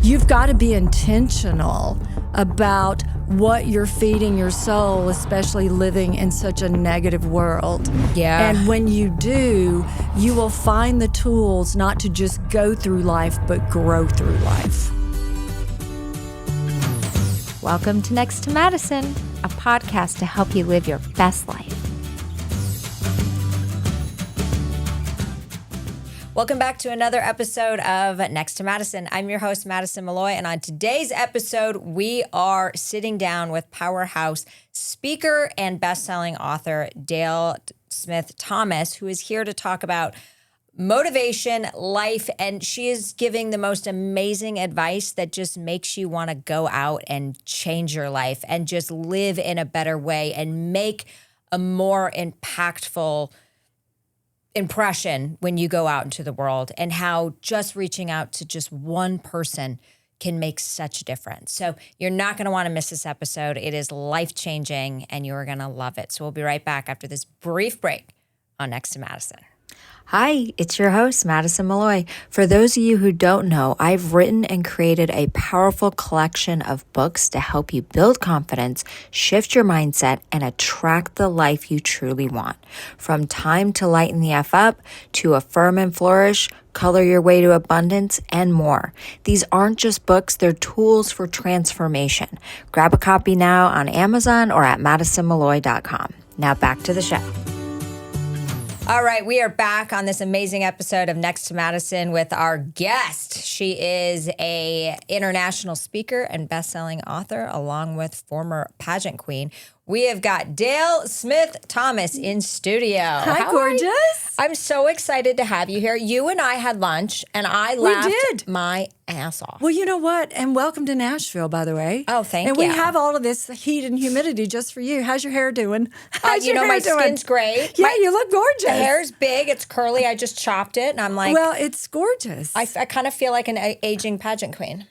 you've got to be intentional about what you're feeding your soul, especially living in such a negative world. Yeah. And when you do, you will find the tools not to just go through life, but grow through life. Welcome to Next to Madison, a podcast to help you live your best life. Welcome back to another episode of Next to Madison. I'm your host, Madison Malloy, and on today's episode, we are sitting down with powerhouse speaker and best-selling author Dale Smith Thomas, who is here to talk about motivation, life, and she is giving the most amazing advice that just makes you want to go out and change your life and just live in a better way and make a more impactful impression when you go out into the world, and how just reaching out to just one person can make such a difference. So you're not going to want to miss this episode. It is life-changing and you're going to love it. So we'll be right back after this brief break on Next to Madison. Hi, it's your host, Madison Malloy. For those of you who don't know, I've written and created a powerful collection of books to help you build confidence, shift your mindset, and attract the life you truly want. From Time to Lighten the F Up to Affirm and Flourish, Color Your Way to Abundance, and more. These aren't just books, they're tools for transformation. Grab a copy now on Amazon or at madisonmalloy.com. Now back to the show. All right, we are back on this amazing episode of Next to Madison with our guest. She is a international speaker and best-selling author, along with former pageant queen. We have got Dale Smith Thomas in studio. Hi, gorgeous. I'm so excited to have you here. You and I had lunch, and I laughed my ass off. Well, you know what? And welcome to Nashville, by the way. Oh, thank and you. And we have all of this heat and humidity just for you. How's your hair doing? How's you your know, hair my doing? skin's great. Yeah, you look gorgeous. The hair's big. It's curly. I just chopped it, and I'm like, well, it's gorgeous. I kind of feel like an aging pageant queen.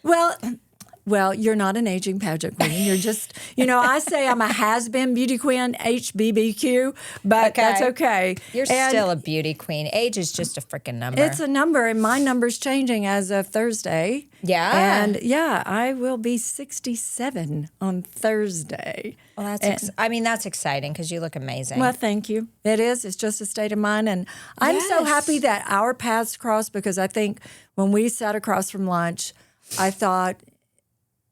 Well, you're not an aging pageant queen. You're just, I say I'm a has-been beauty queen, HBBQ, but that's okay. You're still a beauty queen. Age is just a freaking number. It's a number, and my number's changing as of Thursday. Yeah. And I will be 67 on Thursday. Well, that's exciting because you look amazing. Well, thank you. It is. It's just a state of mind. And I'm so happy that our paths crossed, because I think when we sat across from lunch, I thought,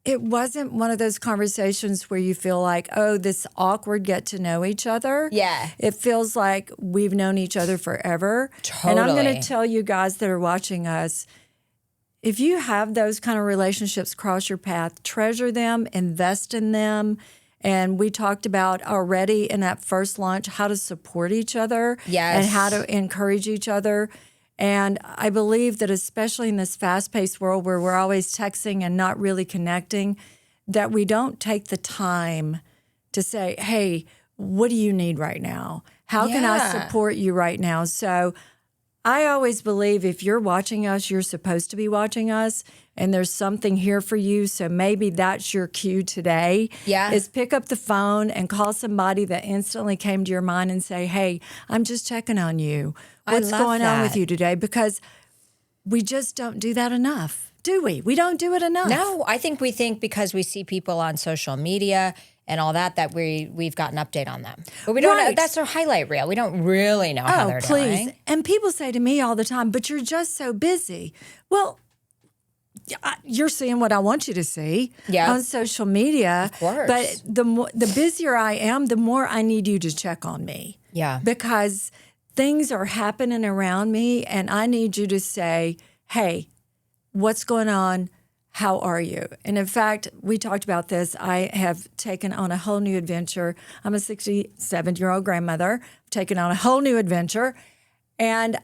it wasn't one of those conversations where you feel like, oh, this awkward get to know each other. Yeah. It feels like we've known each other forever. Totally. And I'm going to tell you guys that are watching us, if you have those kind of relationships cross your path, treasure them, invest in them. And we talked about already in that first lunch how to support each other. Yes. And how to encourage each other. And I believe that especially in this fast-paced world where we're always texting and not really connecting, that we don't take the time to say, hey, what do you need right now? How can I support you right now? So I always believe if you're watching us, you're supposed to be watching us, and there's something here for you. So maybe that's your cue today. Yeah. Is pick up the phone and call somebody that instantly came to your mind and say, hey, I'm just checking on you. What's going on with you today? Because we just don't do that enough, do we? We don't do it enough. No, I think we think because we see people on social media and all that we've got an update on them. But we don't know. That's our highlight reel. We don't really know how they're doing. And people say to me all the time, but you're just so busy. Well, you're seeing what I want you to see on social media. Of course. But the busier I am, the more I need you to check on me. Yeah. Because things are happening around me, and I need you to say, hey, what's going on? How are you? And in fact, we talked about this. I have taken on a whole new adventure. I'm a 67-year-old grandmother. I've taken on a whole new adventure. And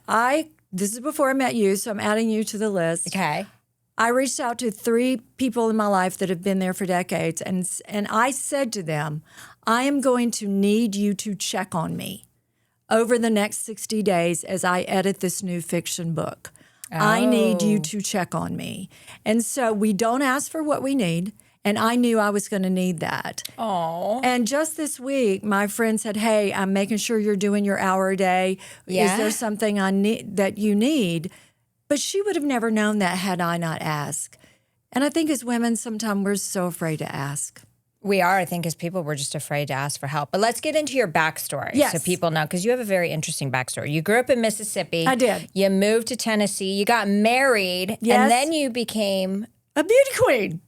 this is before I met you, so I'm adding you to the list. Okay. I reached out to 3 people in my life that have been there for decades, and I said to them, I am going to need you to check on me over the next 60 days as I edit this new fiction book. I need you to check on me. And so we don't ask for what we need, and I knew I was going to need that. Oh. And just this week, my friend said, hey, I'm making sure you're doing your hour a day. Yeah. Is there something I need that you need? But she would have never known that had I not asked. And I think as women, sometimes we're so afraid to ask. We are, I think, as people, we're just afraid to ask for help. But let's get into your backstory so Yes. people know, because you have a very interesting backstory. You grew up in Mississippi. I did. You moved to Tennessee. You got married. Yes. And then you became, A beauty queen.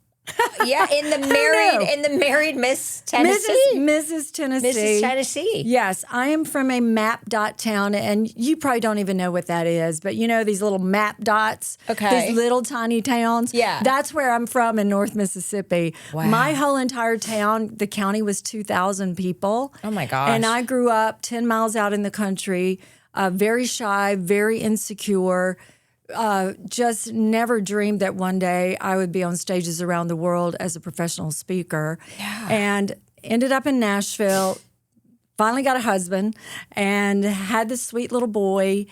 in the married Miss Tennessee. Mrs. Tennessee. Mrs. Tennessee. Yes, I am from a map dot town, and you probably don't even know what that is, but you know these little map dots, Okay. these little tiny towns? Yeah. That's where I'm from in North Mississippi. Wow. My whole entire town, the county was 2,000 people. Oh my gosh. And I grew up 10 miles out in the country, very shy, very insecure. Just never dreamed that one day I would be on stages around the world as a professional speaker. Yeah. And ended up in Nashville, finally got a husband and had this sweet little boy.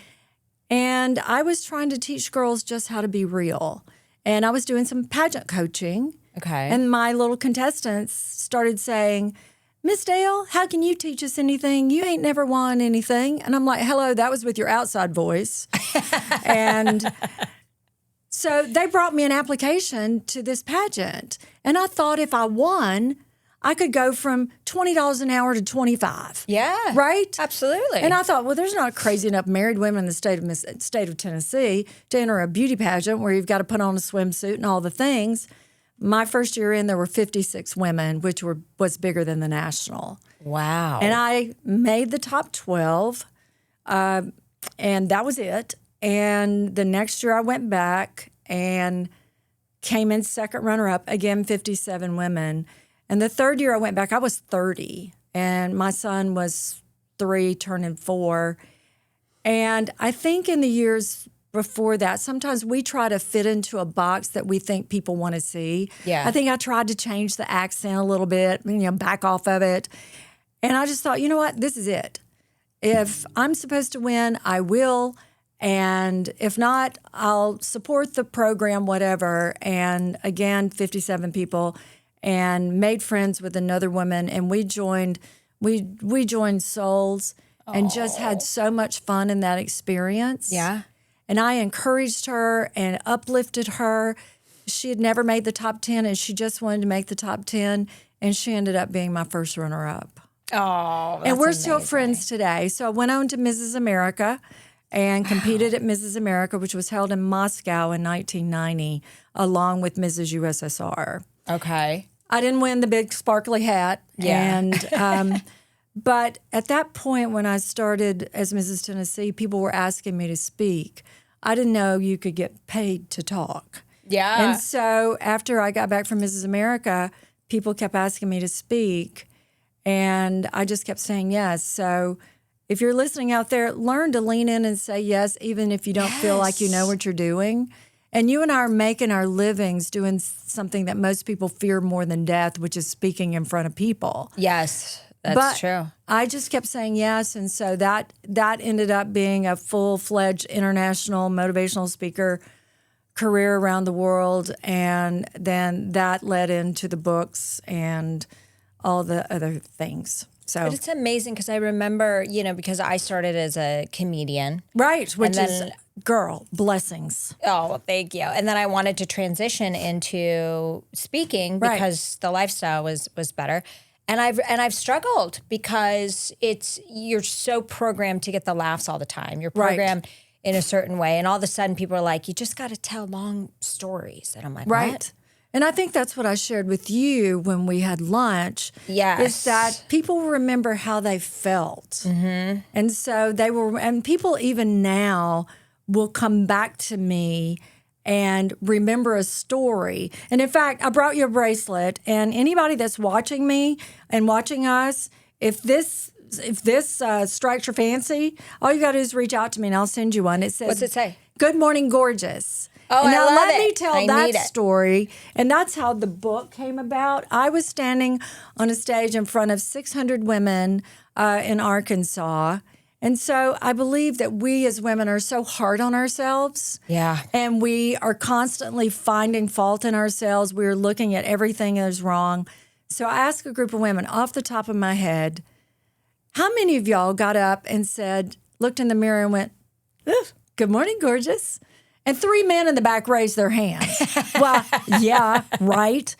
And I was trying to teach girls just how to be real. And I was doing some pageant coaching. Okay. And my little contestants started saying, Miss Dale, how can you teach us anything? You ain't never won anything. And I'm like, hello, that was with your outside voice. And so they brought me an application to this pageant. And I thought if I won, I could go from $20 an hour to $25. Yeah. Right? Absolutely. And I thought, well, there's not crazy enough married women in the state of Tennessee to enter a beauty pageant where you've got to put on a swimsuit and all the things. My first year in, there were 56 women, which was bigger than the national. Wow. And I made the top 12, and that was it. And the next year I went back and came in second runner-up, again, 57 women. And the third year I went back, I was 30, and my son was 3, turning 4. And I think in the years before that, sometimes we try to fit into a box that we think people want to see. Yeah. I think I tried to change the accent a little bit, back off of it. And I just thought, you know what, this is it. If I'm supposed to win, I will. And if not, I'll support the program, whatever. And again, 57 people, and made friends with another woman. And we joined Souls and just had so much fun in that experience. Yeah. And I encouraged her and uplifted her. She had never made the top 10, and she just wanted to make the top 10. And she ended up being my first runner-up. Oh, And we're that's still amazing. friends today. So I went on to Mrs. America and competed at Mrs. America, which was held in Moscow in 1990, along with Mrs. USSR. Okay. I didn't win the big sparkly hat. Yeah. And but at that point when I started as Mrs. Tennessee, people were asking me to speak. I didn't know you could get paid to talk. Yeah. And so after I got back from Mrs. America, people kept asking me to speak, and I just kept saying yes. So if you're listening out there, learn to lean in and say yes, even if you don't feel like you know what you're doing. And you and I are making our livings doing something that most people fear more than death, which is speaking in front of people. Yes, that's But true. I just kept saying yes, and so that ended up being a full-fledged international motivational speaker career around the world, and then that led into the books and all the other things. So But it's amazing because I remember, because I started as a comedian. right, which And is then- girl blessings. Oh, well, thank you. And then I wanted to transition into speaking Right. because the lifestyle was better. And I've struggled because you're so programmed to get the laughs all the time. You're Right. programmed in a certain way, and all of a sudden people are like, you just got to tell long stories. And I'm like, Right. what? And I think that's what I shared with you when we had lunch. Yes. Is that people remember how they felt. Mm-hmm. And so and people even now will come back to me and remember a story. And in fact, I brought you a bracelet, and anybody that's watching me and watching us, if this strikes your fancy, all you got to do is reach out to me and I'll send you one. It says, What's it say? Good morning, gorgeous. Oh, and I now love let me it. tell I that need it. story. And that's how the book came about. I was standing on a stage in front of 600 women in Arkansas. And so I believe that we as women are so hard on ourselves. Yeah. And we are constantly finding fault in ourselves. We're looking at everything that is wrong. So I asked a group of women off the top of my head, how many of y'all got up and looked in the mirror and went, "Ugh, good morning, gorgeous"? And 3 men in the back raised their hands. Well, yeah, right.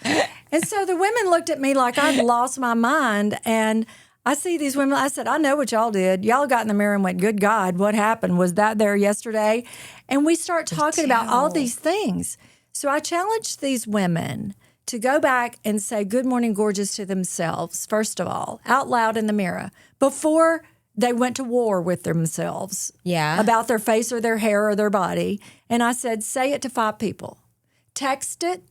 And so the women looked at me like I'd lost my mind. And I see these women. I said, I know what y'all did. Y'all got in the mirror and went, good God, what happened? Was that there yesterday? And we start talking about all these things. So I challenged these women to go back and say good morning, gorgeous to themselves, first of all, out loud in the mirror, before they went to war with themselves about their face or their hair or their body. And I said, say it to 5 people. Text it.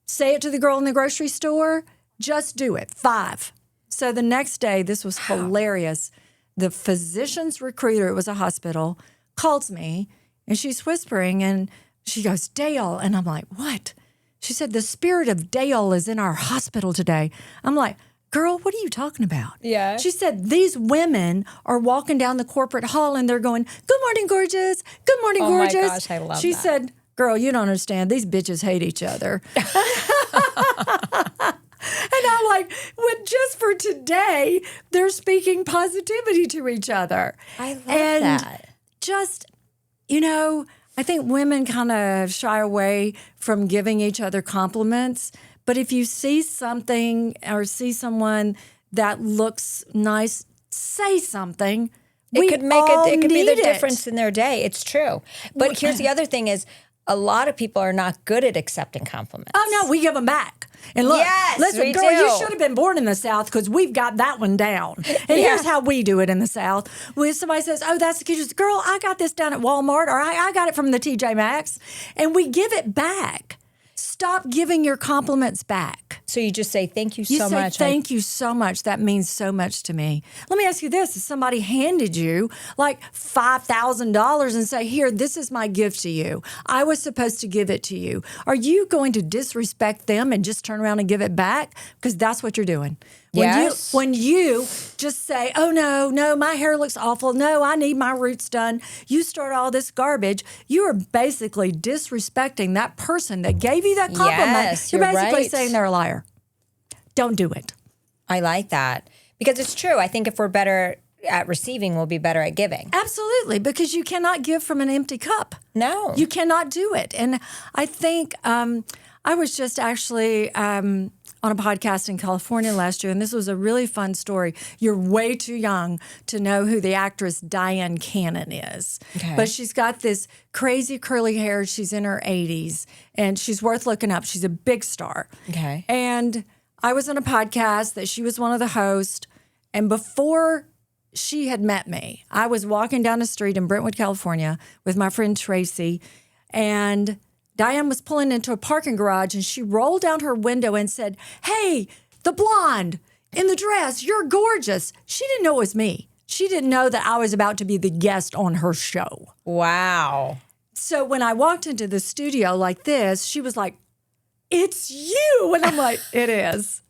Say it to the girl in the grocery store. Just do it. 5. So the next day, this was hilarious. The physician's recruiter, it was a hospital, calls me and she's whispering and she goes, Dale. And I'm like, what? She said, the spirit of Dale is in our hospital today. I'm like, girl, what are you talking about? Yeah. She said, these women are walking down the corporate hall and they're going, good morning, gorgeous. Good morning, gorgeous. Oh my gosh, I love She that. said, girl, you don't understand. These bitches hate each other. And I'm like, well, just for today, they're speaking positivity to each other. I love that. Just, I think women kind of shy away from giving each other compliments. But if you see something or see someone that looks nice, say something. It could be the difference in their day. It's true. But here's the other thing is a lot of people are not good at accepting compliments. Oh, no, we give them back. And look, listen, girl, you should have been born in the South because we've got that one down. And here's how we do it in the South. When somebody says, oh, that's the cutest, girl, I got this down at Walmart, or I got it from the TJ Maxx. And we give it back. Stop giving your compliments back. So you just say, thank you so much. You say, thank you so much. That means so much to me. Let me ask you this. If somebody handed you like $5,000 and say, here, this is my gift to you. I was supposed to give it to you. Are you going to disrespect them and just turn around and give it back? Because that's what you're doing. When you just say, oh, no, my hair looks awful. No, I need my roots done. You start all this garbage. You are basically disrespecting that person that gave you that compliment. Yes, you're basically right. saying they're a liar. Don't do it. I like that. Because it's true. I think if we're better at receiving, we'll be better at giving. Absolutely, because you cannot give from an empty cup. No. You cannot do it. And I think I was just actually on a podcast in California last year, and this was a really fun story. You're way too young to know who the actress Diane Cannon is. Okay. But she's got this crazy curly hair. She's in her 80s, and she's worth looking up. She's a big star. Okay. And I was on a podcast that she was one of the hosts, and before she had met me, I was walking down the street in Brentwood, California with my friend Tracy, and Diane was pulling into a parking garage and she rolled down her window and said, hey, the blonde in the dress, you're gorgeous. She didn't know it was me. She didn't know that I was about to be the guest on her show. Wow. So when I walked into the studio like this, she was like, it's you. And I'm like, it is.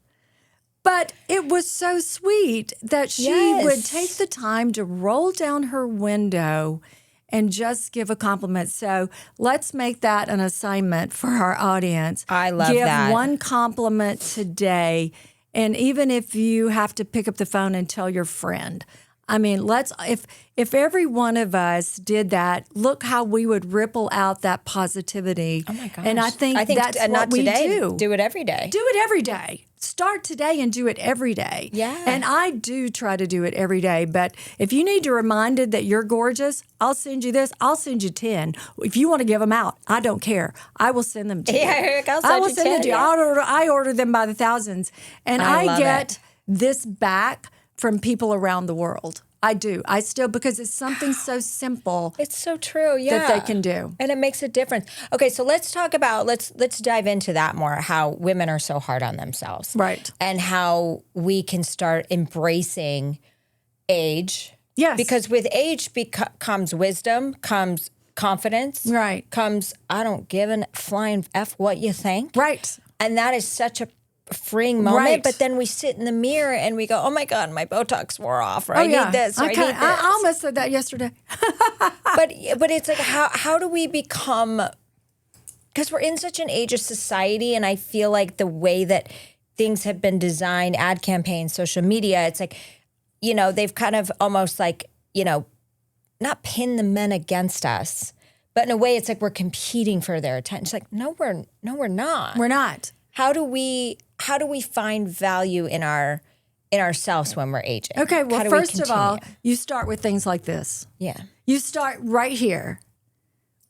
But it was so sweet that she would take the time to roll down her window and just give a compliment. So let's make that an assignment for our audience. I love that. Give one compliment today. And even if you have to pick up the phone and tell your friend, I mean, if every one of us did that, look how we would ripple out that positivity. Oh my gosh. And I think that's what we do. Do it every day. Do it every day. Start today and do it every day. Yeah. And I do try to do it every day. But if you need to be reminded that you're gorgeous, I'll send you this. I'll send you 10. If you want to give them out, I don't care. I will send them to you. Yeah, I will send them to you. I order them by the thousands. And I get this back from people around the world. I do. I still, because it's something so simple. It's so true, that they can do. And it makes a difference. Okay, so let's talk about, let's dive into that more, how women are so hard on themselves. Right. And how we can start embracing age. Yes. Because with age comes wisdom, comes confidence. Right. Comes, I don't give a flying F what you think. Right. And that is such a freeing moment, right. But then we sit in the mirror and we go, oh my God, my Botox wore off, or I need this, or I need this. I almost said that yesterday. But it's like, how do we become, because we're in such an ageist society, and I feel like the way that things have been designed, ad campaigns, social media, it's like, they've kind of almost like, not pin the men against us, But in a way, it's like we're competing for their attention. It's like, no, we're not. We're not. How do we find value in ourselves when we're aging? Okay, How well, do we first of all, continue? you start with things like this. Yeah. You start right here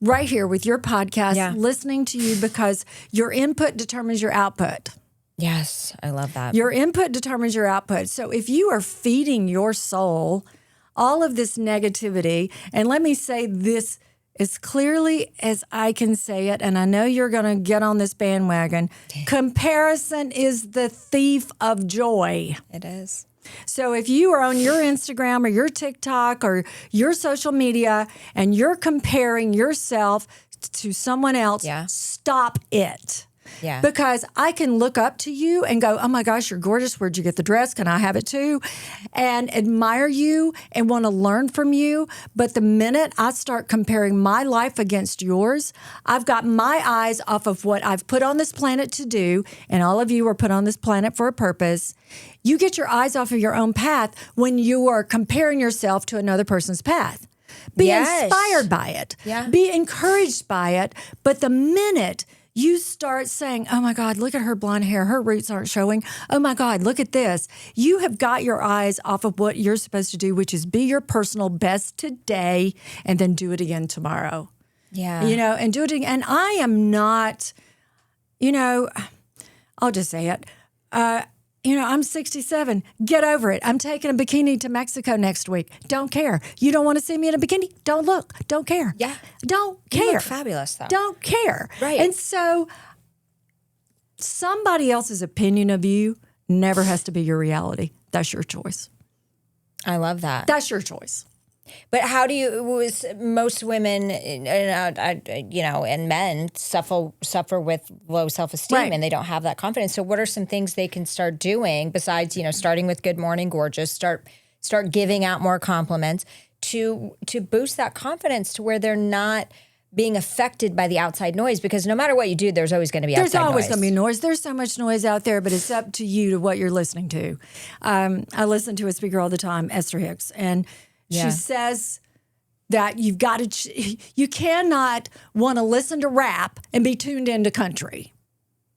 with your podcast, listening to you, because your input determines your output. Yes, I love that. Your input determines your output. So if you are feeding your soul all of this negativity, and let me say this as clearly as I can say it, and I know you're going to get on this bandwagon, comparison is the thief of joy. It is. So if you are on your Instagram or your TikTok or your social media and you're comparing yourself to someone else, stop it. Yeah. Because I can look up to you and go, oh my gosh, you're gorgeous. Where'd you get the dress? Can I have it too? And admire you and want to learn from you. But the minute I start comparing my life against yours, I've got my eyes off of what I've put on this planet to do. And all of you are put on this planet for a purpose. You get your eyes off of your own path when you are comparing yourself to another person's path. Be inspired by it. Yeah. Be encouraged by it. But the minute you start saying, oh my God, look at her blonde hair. Her roots aren't showing. Oh my God, look at this. You have got your eyes off of what you're supposed to do, which is be your personal best today and then do it again tomorrow. Yeah. And do it again. And I am not, I'll just say it. I'm 67. Get over it. I'm taking a bikini to Mexico next week. Don't care. You don't want to see me in a bikini? Don't look. Don't care. Yeah. Don't care. You look fabulous, though. Don't care. Right. And so somebody else's opinion of you never has to be your reality. That's your choice. I love that. That's your choice. But how do most women, and men suffer with low self-esteem, Right. and they don't have that confidence. So what are some things they can start doing besides, starting with good morning, gorgeous, start giving out more compliments to boost that confidence to where they're not being affected by the outside noise? Because no matter what you do, there's always going to be outside noise. There's always going to be noise. There's so much noise out there, but it's up to you to what you're listening to. I listen to a speaker all the time, Esther Hicks, and she says that you cannot want to listen to rap and be tuned into country.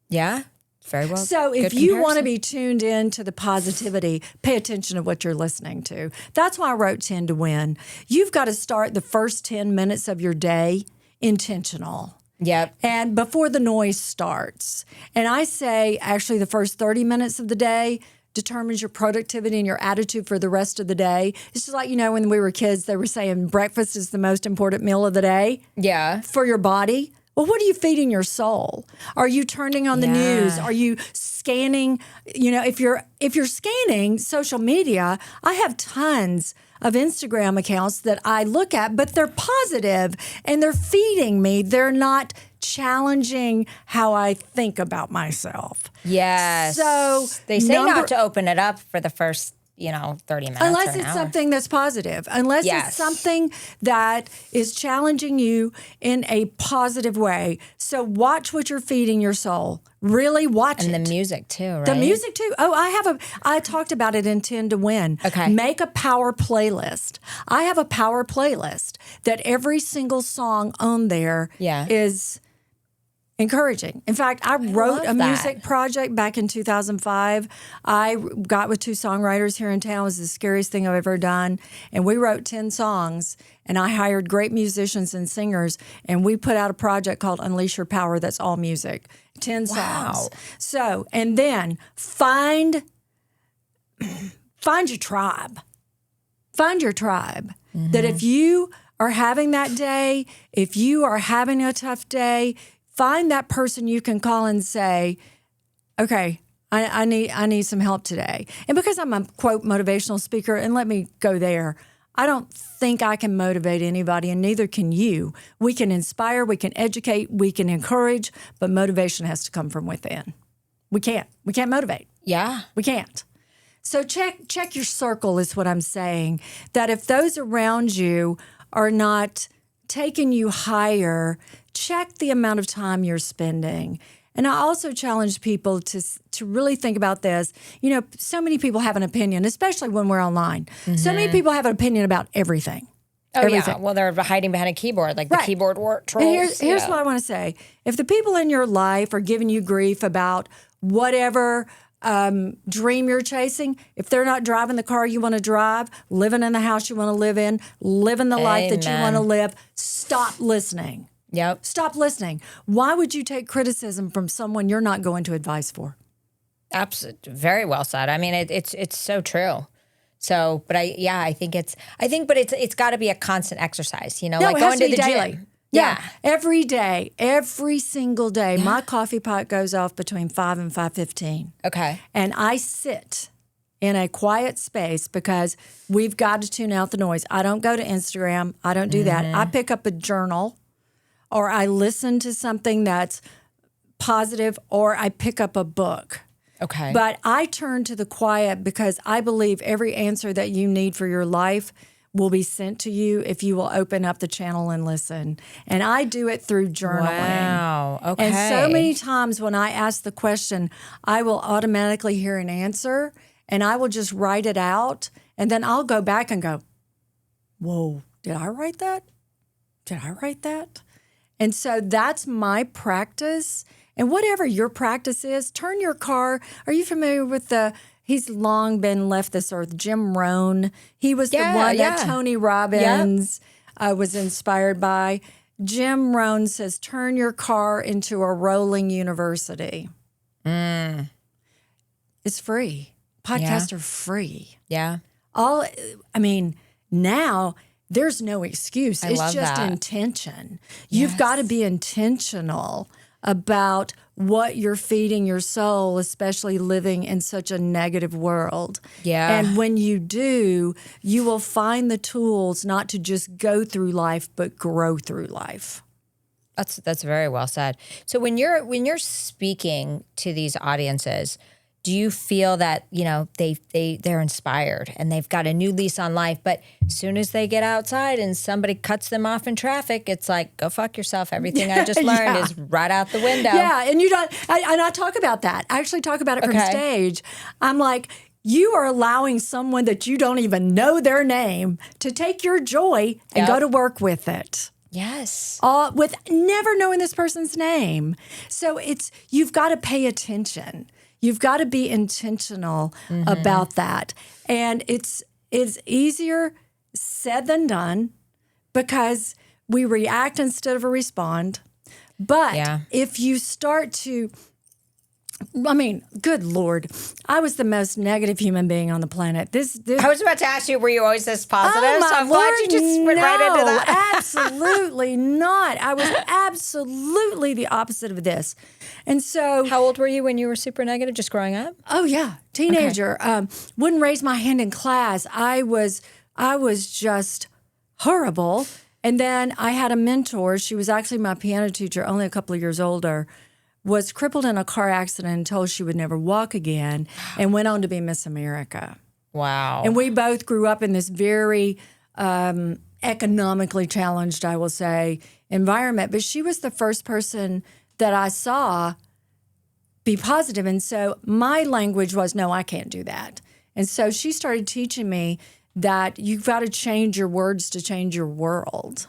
Yeah, very well. So if you want to be tuned into the positivity, pay attention to what you're listening to. That's why I wrote 10 to Win. You've got to start the first 10 minutes of your day intentional. Yep. And before the noise starts. And I say actually the first 30 minutes of the day determines your productivity and your attitude for the rest of the day. It's just like, when we were kids, they were saying breakfast is the most important meal of the day. Yeah. For your body. Well, what are you feeding your soul? Are you turning on the news? Are you scanning? If you're scanning social media, I have tons of Instagram accounts that I look at, but they're positive and they're feeding me. They're not challenging how I think about myself. Yes. So they say not to open it up for the first 30 minutes. Unless it's something that's positive. Unless it's something that is challenging you in a positive way. So watch what you're feeding your soul. Really watch it. And the music too, right? The music too. Oh, I talked about it in 10 to Win. Okay. Make a power playlist. I have a power playlist that every single song on there is encouraging. In fact, I wrote a music project back in 2005. I got with 2 songwriters here in town. It was the scariest thing I've ever done. And we wrote 10 songs, and I hired great musicians and singers, and we put out a project called Unleash Your Power that's all music. 10 songs. So, and then find your tribe. Find your tribe. Mm-hmm. That if you are having that day, if you are having a tough day, find that person you can call and say, okay, I need some help today. And because I'm a, quote, motivational speaker, and let me go there, I don't think I can motivate anybody, and neither can you. We can inspire, we can educate, we can encourage, but motivation has to come from within. We can't motivate. Yeah. We can't. So check your circle is what I'm saying, that if those around you are not taking you higher, check the amount of time you're spending. And I also challenge people to really think about this. So many people have an opinion, especially when we're online. Mm-hmm. So many people have an opinion about everything. Oh, Everything. yeah. Well, they're hiding behind a keyboard, like the Right. keyboard trolls. And here's what I want to say. If the people in your life are giving you grief about whatever dream you're chasing, if they're not driving the car you want to drive, living in the house you want to live in, living the life that you want to live, stop listening. Yep. Stop listening. Why would you take criticism from someone you're not going to advice for? Absolutely. Very well said. I mean, it's so true. So, but I think it's got to be a constant exercise, No, like it has going to to be the daily. gym. Yeah. Every day, every single day, my coffee pot goes off between 5 and 5:15. Okay. And I sit in a quiet space because we've got to tune out the noise. I don't go to Instagram. I don't do that. I pick up a journal or I listen to something that's positive or I pick up a book. Okay. But I turn to the quiet because I believe every answer that you need for your life will be sent to you if you will open up the channel and listen. And I do it through journaling. Wow. Okay. And so many times when I ask the question, I will automatically hear an answer and I will just write it out. And then I'll go back and go, whoa, did I write that? Did I write that? And so that's my practice. And whatever your practice is, turn your car. Are you familiar with he's long been left this earth, Jim Rohn. He was the one that Tony Robbins was inspired by. Jim Rohn says, turn your car into a rolling university. It's free. Podcasts are free. Yeah. Now there's no excuse. It's love just that. intention. You've got to be intentional about what you're feeding your soul, especially living in such a negative world. Yeah. And when you do, you will find the tools not to just go through life, but grow through life. That's very well said. So when you're speaking to these audiences, do you feel that, they're inspired and they've got a new lease on life, but as soon as they get outside and somebody cuts them off in traffic, it's like, go fuck yourself. Everything I just learned is right out the window. Yeah, and you don't. I talk about that. I actually talk about it from stage. I'm like, you are allowing someone that you don't even know their name to take your joy and go to work with it. Yes. With never knowing this person's name. So you've got to pay attention. You've got to be intentional about that. And it's easier said than done because we react instead of respond. But if you start to, good Lord, I was the most negative human being on the planet. I was about to ask you, were you always this positive? Oh, my so I'm glad you just went right into that. Absolutely not. I was absolutely the opposite of this. And so, how old were you when you were super negative, just growing up? Oh yeah, teenager. Wouldn't raise my hand in class. I was just horrible. And then I had a mentor. She was actually my piano teacher, only a couple of years older. Was crippled in a car accident and told she would never walk again, and went on to be Miss America. Wow. And we both grew up in this very economically challenged, I will say, environment. But she was the first person that I saw be positive. And so my language was, no, I can't do that. And so she started teaching me that you've got to change your words to change your world.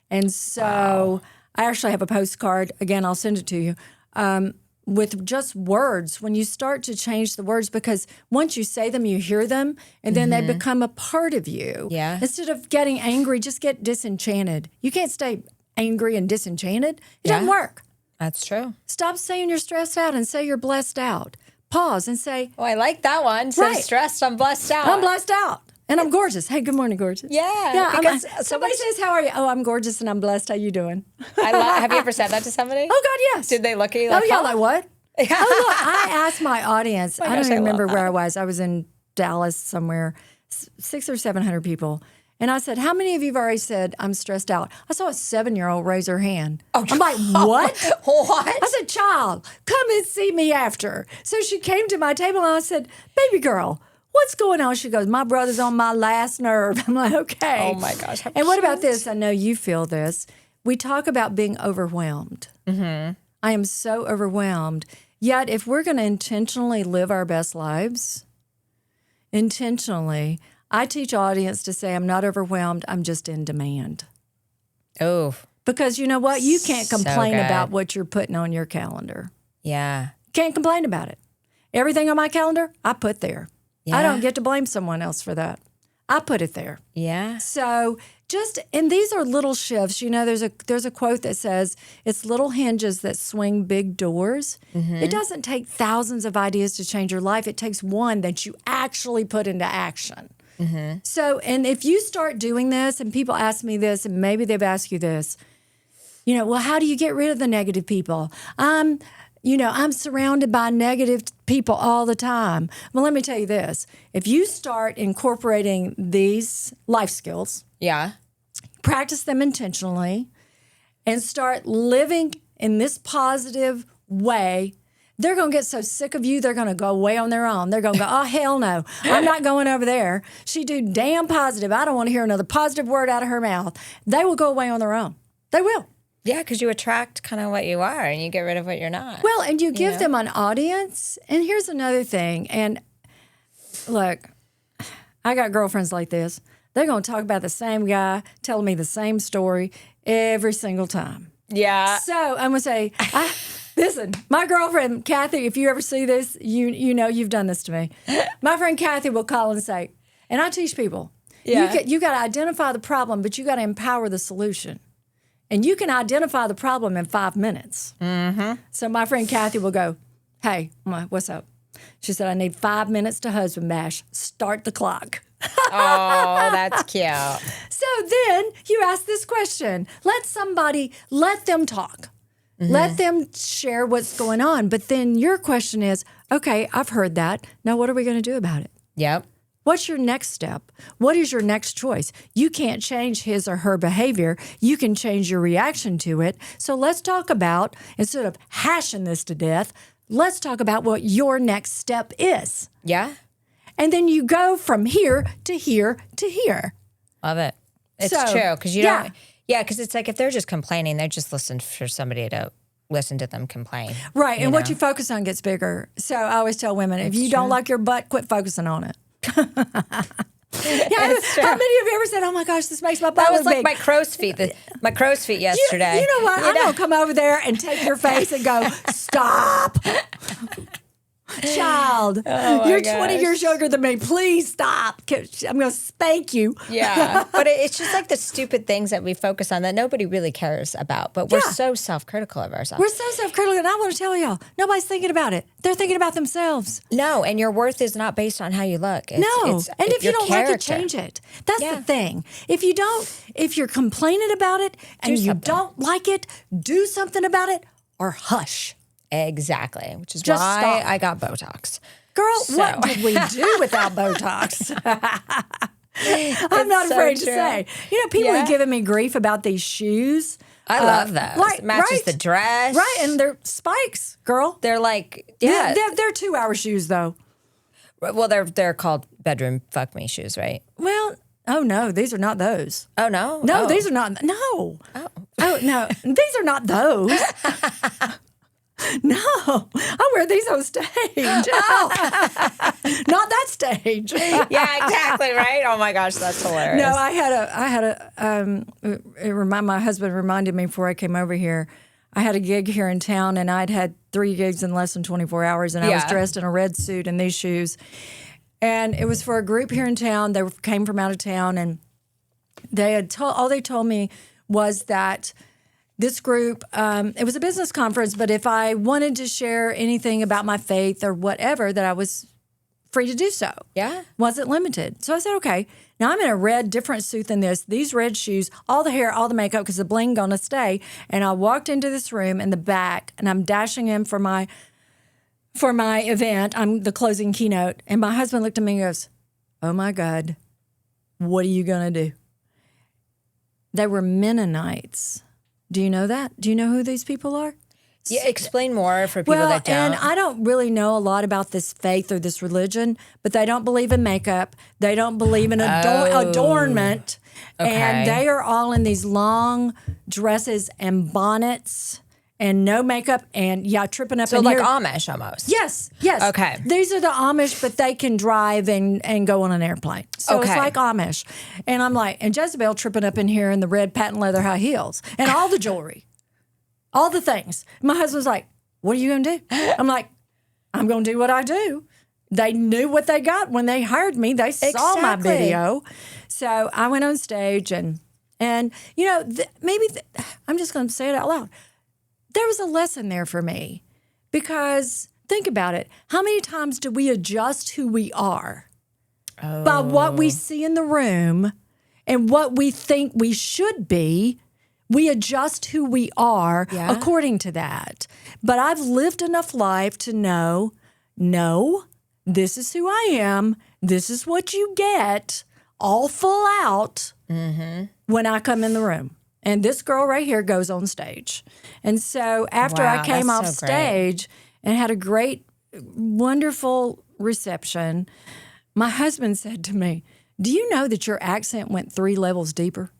And so I actually have a postcard. Again, I'll send it to you. With just words, when you start to change the words, because once you say them, you hear them, and then they become a part of you. Yeah. Instead of getting angry, just get disenchanted. You can't stay angry and disenchanted. It doesn't work. That's true. Stop saying you're stressed out and say you're blessed out. Pause and say, Oh, I like that one. So stressed, I'm blessed out. I'm blessed out. And I'm gorgeous. Hey, good morning, gorgeous. Yeah. Because somebody says, how are you? Oh, I'm gorgeous and I'm blessed. How you doing? Have you ever said that to somebody? Oh, God, yes. Did they look at you like, like what? Oh, look, I asked my audience. I don't even remember where I was. I was in Dallas somewhere, 600 or 700 people. And I said, how many of you have already said, I'm stressed out? I saw a 7-year-old raise her hand. Oh, I'm like, what? What? I said, child, come and see me after. So she came to my table and I said, baby girl, what's going on? She goes, my brother's on my last nerve. I'm like, okay. Oh, my gosh. And what about this? I know you feel this. We talk about being overwhelmed. I am so overwhelmed. Yet if we're going to intentionally live our best lives, intentionally, I teach audience to say, I'm not overwhelmed, I'm just in demand. Oh, Because you know what? You can't So complain good. about what you're putting on your calendar. yeah. Can't complain about it. Everything on my calendar, I put there. I Yeah. don't get to blame someone else for that. I put it there. Yeah. So and these are little shifts. You know, there's a quote that says, it's little hinges that swing big doors. It doesn't take thousands of ideas to change your life. It takes one that you actually put into action. So, and if you start doing this, and people ask me this, and maybe they've asked you this, you know, well, how do you get rid of the negative people? I'm surrounded by negative people all the time. Well, let me tell you this. If you start incorporating these life skills, Yeah. practice them intentionally, and start living in this positive way, they're going to get so sick of you, they're going to go away on their own. They're going to go, oh, hell no, I'm not going over there. She do damn positive. I don't want to hear another positive word out of her mouth. They will go away on their own. They will. Yeah, because you attract kind of what you are and you get rid of what you're not. Well, and you give them an audience. And here's another thing. And look, I got girlfriends like this. They're going to talk about the same guy, telling me the same story every single time. Yeah. So I'm going to say, listen, my girlfriend, Kathy, if you ever see this, you know you've done this to me. My friend Kathy will call and say, and I teach people, you got to identify the problem, but you got to empower the solution. And you can identify the problem in 5 minutes. So my friend Kathy will go, hey, what's up? She said, I need 5 minutes to husband bash. Start the clock. Oh, that's cute. So then you ask this question. Let them talk. Let them share what's going on. But then your question is, okay, I've heard that. Now what are we going to do about it? Yep. What's your next step? What is your next choice? You can't change his or her behavior. You can change your reaction to it. So let's talk about, instead of hashing this to death, let's talk about what your next step is. Yeah. And then you go from here to here to here. Love it. It's So, true. Because you yeah. don't, yeah, because it's like if they're just complaining, they're just listening for somebody to listen to them complain. Right. And what know? you focus on gets bigger. So I always tell women, if you don't like your butt, quit focusing on it. How many of you ever said, oh my gosh, this makes my butt That was look like big? my crow's feet. My crow's feet yesterday. You know what? I'm going to come over there and take your face and go, stop. Child, you're 20 years younger than me. Please stop. I'm going to spank you. Yeah. But it's just like the stupid things that we focus on that nobody really cares about. But we're so self-critical of ourselves. We're so self-critical. And I want to tell y'all, nobody's thinking about it. They're thinking about themselves. No, and your worth is not based on how you look. And if you your don't like it, character. change it. That's the thing. If you're complaining about it and you don't like it, do something about it or hush. Exactly, which is Just why stop. I got Botox. Girl, what did we do without Botox? I'm not so afraid to true. say. You know, people Yeah. are giving me grief about these shoes. I love those. Right, Matches right. the dress. Right, and they're spikes, girl. They're like, yeah. They're 2-hour shoes, though. Well, they're called bedroom fuck me shoes, right? Well, oh no, these are not those. Oh, no? No, Oh. these are not. No. Oh, no, these are not those. No, I wear these on stage. Not that stage. Yeah, exactly, right? Oh, my gosh, that's hilarious. No, I had my husband reminded me before I came over here, I had a gig here in town and I'd had 3 gigs in less than 24 hours and I was dressed in a red suit and these shoes. And it was for a group here in town. They came from out of town and all they told me was that this group, it was a business conference, but if I wanted to share anything about my faith or whatever, that I was free to do so. Yeah. Wasn't limited. So I said, okay, now I'm in a red, different suit than this, these red shoes, all the hair, all the makeup, because the bling gonna stay. And I walked into this room in the back and I'm dashing in for my event. I'm the closing keynote. And my husband looked at me and goes, oh my God, what are you gonna do? They were Mennonites. Do you know that? Do you know who these people are? Yeah, explain more for people that don't. And I don't really know a lot about this faith or this religion, but they don't believe in makeup. They don't believe in adornment. Okay. And they are all in these long dresses and bonnets and no makeup and tripping up So in like here. Amish almost. Yes. Okay. These are the Amish, but they can drive and go on an airplane. So it's Okay. like Amish. And I'm like, and Jezebel tripping up in here in the red patent leather high heels and all the jewelry, all the things. My husband's like, what are you going to do? I'm like, I'm going to do what I do. They knew what they got when they hired me. They saw my Exactly. video. So I went on stage and you know, I'm just going to say it out loud. There was a lesson there for me because think about it. How many times do we adjust who we are by what we see in the room and what we think we should be? We adjust who we are according to that. But I've lived enough life to know, no, this is who I am. This is what you get, all full out when I come in the room. And this girl right here goes on stage. And so after Wow, I came off that's so great. stage and had a great, wonderful reception, my husband said to me, do you know that your accent went 3 levels deeper?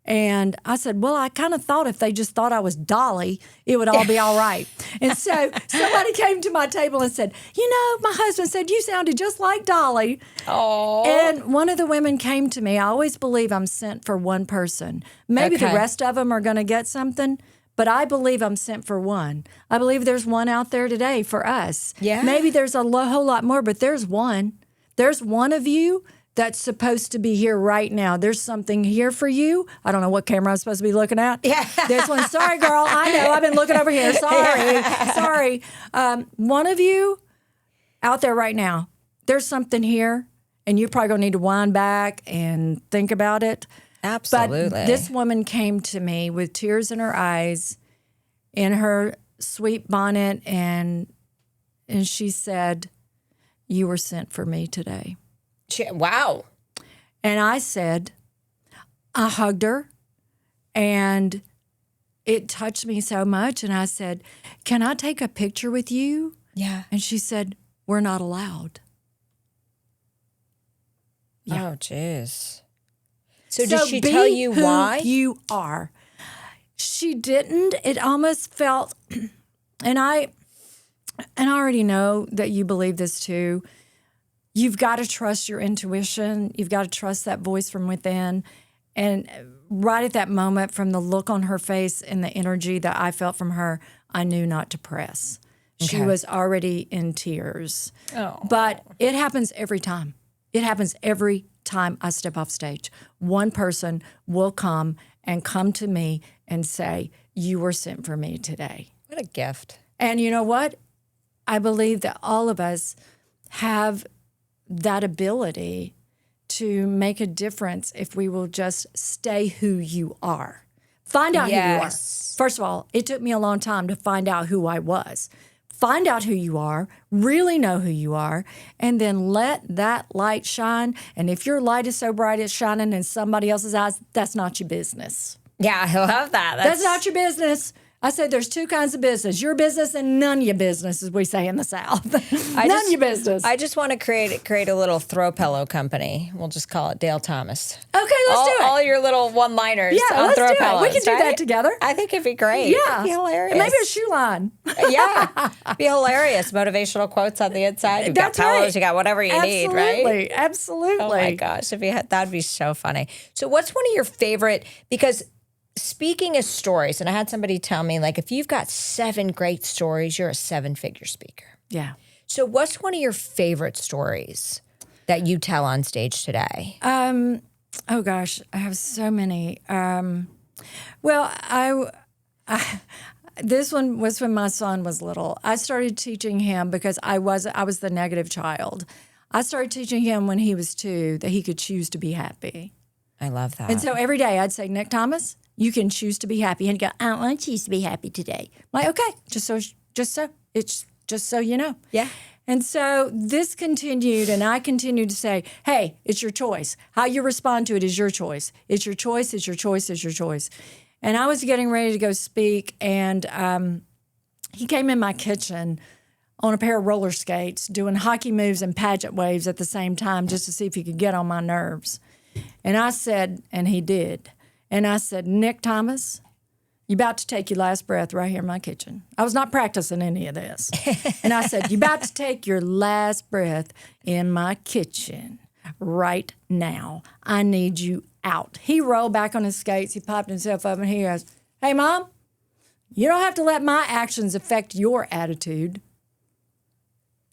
And I said, well, I kind of thought if they just thought I was Dolly, it would all be all right. And so somebody came to my table and said, you know, my husband said you sounded just like Dolly. Oh. And one of the women came to me. I always believe I'm sent for one person. Maybe the Okay. rest of them are going to get something, but I believe I'm sent for one. I believe there's one out there today for us. Yeah. Maybe there's a whole lot more, but there's one. There's one of you that's supposed to be here right now. There's something here for you. I don't know what camera I'm supposed to be looking at. Yeah. There's one. Sorry, girl. I know. I've been looking over here. Sorry. One of you out there right now, there's something here, and you're probably going to need to wind back and think about it. Absolutely. But this woman came to me with tears in her eyes, in her sweet bonnet, and she said, you were sent for me today. Wow. And I said, I hugged her and it touched me so much. And I said, can I take a picture with you? Yeah. And she said, we're not allowed. Yeah. Oh, jeez. So did she be tell you who why? you are. She didn't. It almost felt, and I already know that you believe this too. You've got to trust your intuition. You've got to trust that voice from within. And right at that moment, from the look on her face and the energy that I felt from her, I knew not to press. She Okay. was already in tears. Oh. But it happens every time. It happens every time I step off stage. One person will come to me and say, you were sent for me today. What a gift. And you know what? I believe that all of us have that ability to make a difference if we will just stay who you are. Find out who you are. Yes. First of all, it took me a long time to find out who I was. Find out who you are, really know who you are, and then let that light shine. And if your light is so bright it's shining in somebody else's eyes, that's not your business. Yeah, I love that. That's not your business. I said there's 2 kinds of business. Your business and none of your business, as we say in the South. None of your business. I just want to create a little throw pillow company. We'll just call it Dale Thomas. Okay, let's do it. All your little one-liners Yeah, on let's throw do it. pillows. We can do right? that together. I think it'd be great. Yeah. It'd be hilarious. And maybe a shoe line. Yeah. Be hilarious. Motivational quotes on the inside. You've That's got pillows, right. you got whatever you need, right? Absolutely. Oh my gosh, that'd be so funny. So what's one of your favorite, because speaking of stories, and I had somebody tell me, like, if you've got 7 great stories, you're a 7-figure speaker. Yeah. So what's one of your favorite stories that you tell on stage today? Oh gosh, I have so many. Well, I this one was when my son was little. I started teaching him because I was the negative child. I started teaching him when he was 2 that he could choose to be happy. I love that. And so every day I'd say, Nick Thomas, you can choose to be happy. And he'd go, I don't want to choose to be happy today. I'm like, okay, just so you know. Yeah. And so this continued, and I continued to say, hey, it's your choice. How you respond to it is your choice. It's your choice, it's your choice, it's your choice. And I was getting ready to go speak, and he came in my kitchen on a pair of roller skates, doing hockey moves and pageant waves at the same time just to see if he could get on my nerves. And I said, and he did, and I said, Nick Thomas, you about to take your last breath right here in my kitchen. I was not practicing any of this. And I said, you about to take your last breath in my kitchen right now. I need you out. He rolled back on his skates. He popped himself up and he goes, hey, Mom, you don't have to let my actions affect your attitude.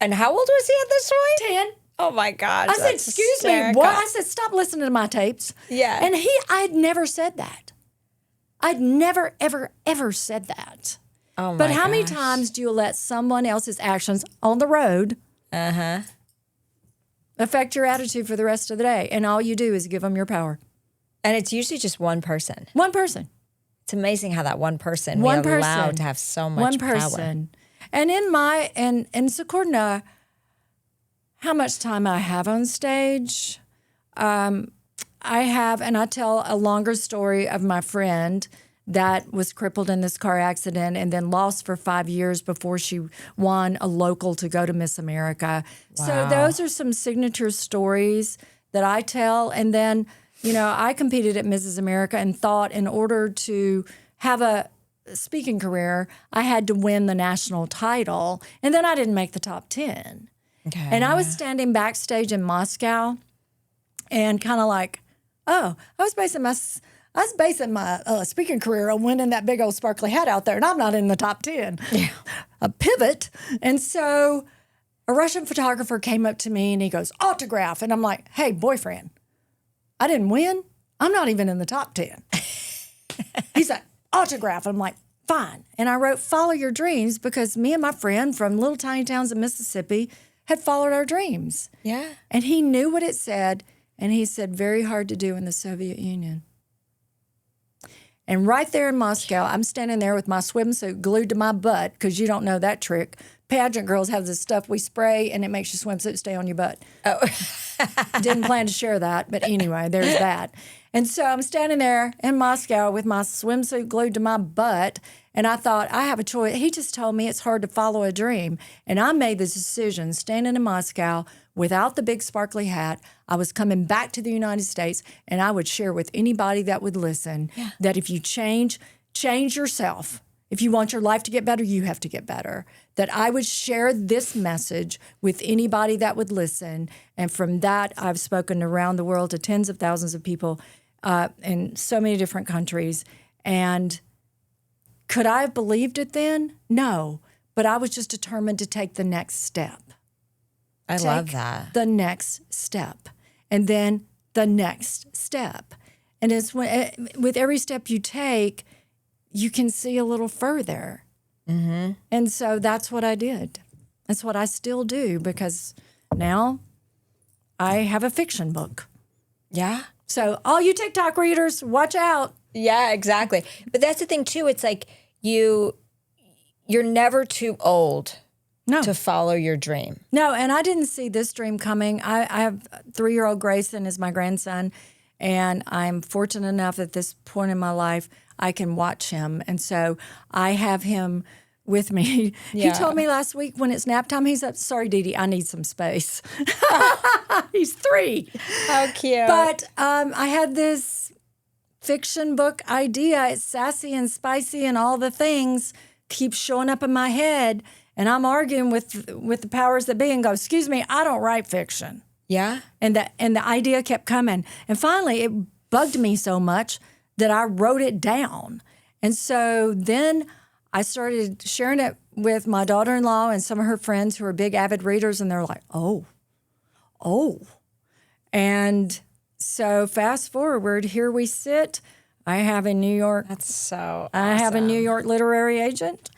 And how old was he at this point? 10. Oh my gosh. I said, excuse me, what? I said, stop listening to my tapes. Yeah. And I'd never said that. I'd never, ever, ever said that. Oh my But how many gosh. times do you let someone else's actions on the road affect your attitude for the rest of the day? And all you do is give them your power. And it's usually just one person. One person. It's amazing how that one person One we allow person. to have so much One power. person. And and it's according to how much time I have on stage, I have, and I tell a longer story of my friend that was crippled in this car accident and then lost for 5 years before she won a local to go to Miss America. Wow. So those are some signature stories that I tell. And then, I competed at Mrs. America and thought in order to have a speaking career, I had to win the national title. And then I didn't make the top 10. Okay. And I was standing backstage in Moscow and kind of like, I was basing my speaking career on winning that big old sparkly hat out there, and I'm not in the top 10. Yeah. A pivot. And so a Russian photographer came up to me and he goes, autograph. And I'm like, hey, boyfriend, I didn't win. I'm not even in the top 10. He's like, autograph. I'm like, fine. And I wrote, follow your dreams, because me and my friend from little tiny towns in Mississippi had followed our dreams. Yeah. And he knew what it said. And he said, very hard to do in the Soviet Union. And right there in Moscow, I'm standing there with my swimsuit glued to my butt, because you don't know that trick. Pageant girls have this stuff we spray, and it makes your swimsuit stay on your butt. Oh. Didn't plan to share that, but anyway, there's that. And so I'm standing there in Moscow with my swimsuit glued to my butt, and I thought, I have a choice. He just told me it's hard to follow a dream. And I made this decision, standing in Moscow without the big sparkly hat. I was coming back to the United States, and I would share with anybody that would listen that if you change yourself. If you want your life to get better, you have to get better. That I would share this message with anybody that would listen. And from that, I've spoken around the world to tens of thousands of people in so many different countries. And could I have believed it then? No. But I was just determined to take the next step. I love that. The next step. And then the next step. And it's with every step you take, you can see a little further. Mm-hmm. And so that's what I did. That's what I still do, because now I have a fiction book. Yeah. So all you TikTok readers, watch out. Yeah, exactly. But that's the thing too. It's like you're never too old to follow your dream. No, and I didn't see this dream coming. I have 3-year-old Grayson as my grandson, and I'm fortunate enough at this point in my life I can watch him. And so I have him with me. Yeah. He told me last week when it's nap time, he's up, sorry, Dee Dee, I need some space. He's 3. How cute. But I had this fiction book idea. It's sassy and spicy and all the things keep showing up in my head. And I'm arguing with the powers that be and go, excuse me, I don't write fiction. Yeah. And the idea kept coming. And finally, it bugged me so much that I wrote it down. And so then I started sharing it with my daughter-in-law and some of her friends who are big avid readers, and they're like, oh. And so fast forward, here we sit. I have a New York. That's so awesome. I have a New York literary agent.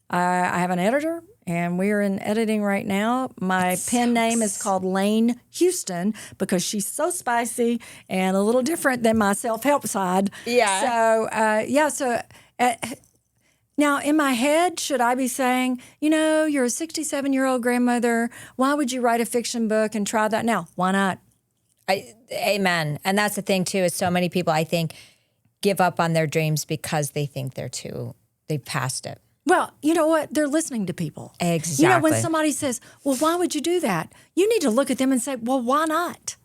I have an editor, and we're in editing right now. My pen name is called Lane Houston, because she's so spicy and a little different than my self-help side. Yeah. So, now in my head, should I be saying, you're a 67-year-old grandmother. Why would you write a fiction book and try that now? Why not? Amen. And that's the thing too, is so many people, I think, give up on their dreams because they think they've passed it. Well, you know what? They're listening to people. Exactly. When somebody says, well, why would you do that? You need to look at them and say, well, why not?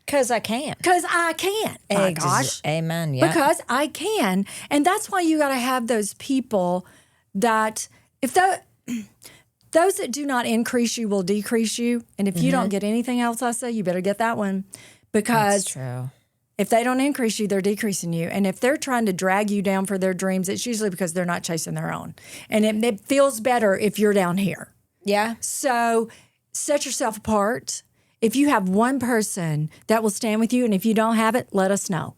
Because I can. Because I can. My gosh. Amen. Yeah. Because I can. And that's why you got to have those people that, if those that do not increase you will decrease you. And if you don't get anything else I say, you better get that one. Because That's true. if they don't increase you, they're decreasing you. And if they're trying to drag you down for their dreams, it's usually because they're not chasing their own. And it feels better if you're down here. Yeah. So set yourself apart. If you have one person that will stand with you, and if you don't have it, let us know.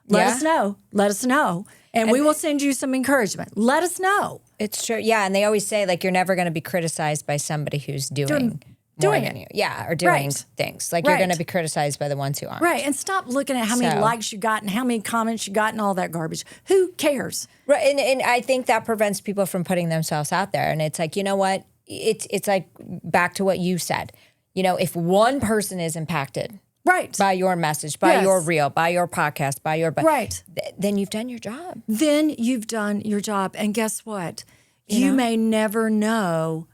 Let us know. Let us know. And we will send you some encouragement. Let us know. It's true. Yeah. And they always say, like, you're never going to be criticized by somebody who's doing more than you. Yeah. Or doing things. Like, you're going to be criticized by the ones who aren't. Right. And stop looking at how many likes you got and how many comments you got and all that garbage. Who cares? Right. And I think that prevents people from putting themselves out there. And it's like, you know what? It's like back to what you said. You know, if one person is impacted by your message, by your reel, by your podcast, by your then you've done your job. Then you've done your job. And guess what? You may never know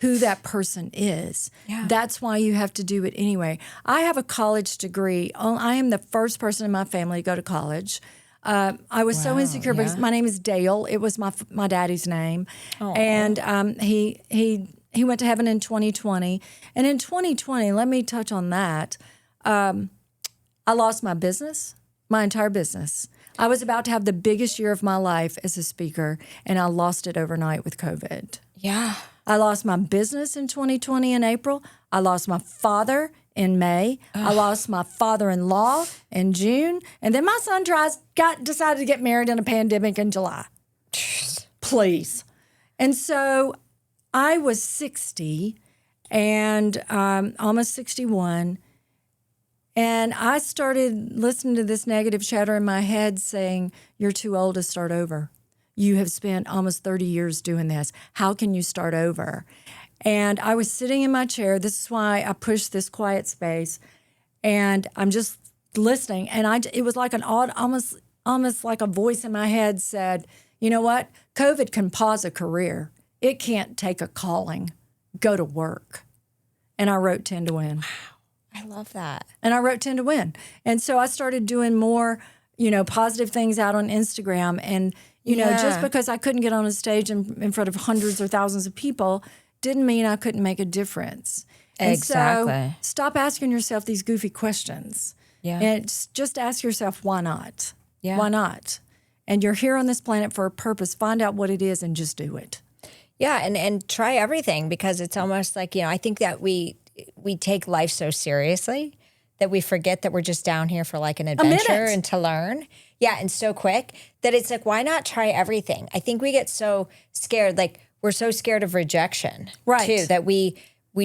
who that person is. Yeah. That's why you have to do it anyway. I have a college degree. I am the first person in my family to go to college. I was so insecure because my name is Dale. It was my daddy's name. Aww. And he went to heaven in 2020. And in 2020, let me touch on that. I lost my business, my entire business. I was about to have the biggest year of my life as a speaker, and I lost it overnight with COVID. Yeah. I lost my business in 2020 in April. I lost my father in May. I lost my father-in-law in June. And then my son decided to get married in a pandemic in July. Please. And so I was 60 and almost 61. And I started listening to this negative chatter in my head saying, you're too old to start over. You have spent almost 30 years doing this. How can you start over? And I was sitting in my chair. This is why I pushed this quiet space. And I'm just listening. And it was like an odd, almost like a voice in my head said, you know what? COVID can pause a career. It can't take a calling. Go to work. And I wrote 10 to Win. Wow. I love that. And I wrote 10 to Win. And so I started doing more, positive things out on Instagram. And, just because I couldn't get on a stage in front of hundreds or thousands of people didn't mean I couldn't make a difference. Exactly. And so stop asking yourself these goofy questions. Yeah. And just ask yourself, why not? Yeah. Why not? And you're here on this planet for a purpose. Find out what it is and just do it. Yeah, and try everything, because it's almost like, I think that we take life so seriously that we forget that we're just down here for like an adventure and to learn. Yeah, and so quick that it's like, why not try everything? I think we get so scared, like we're so scared of rejection, too, that we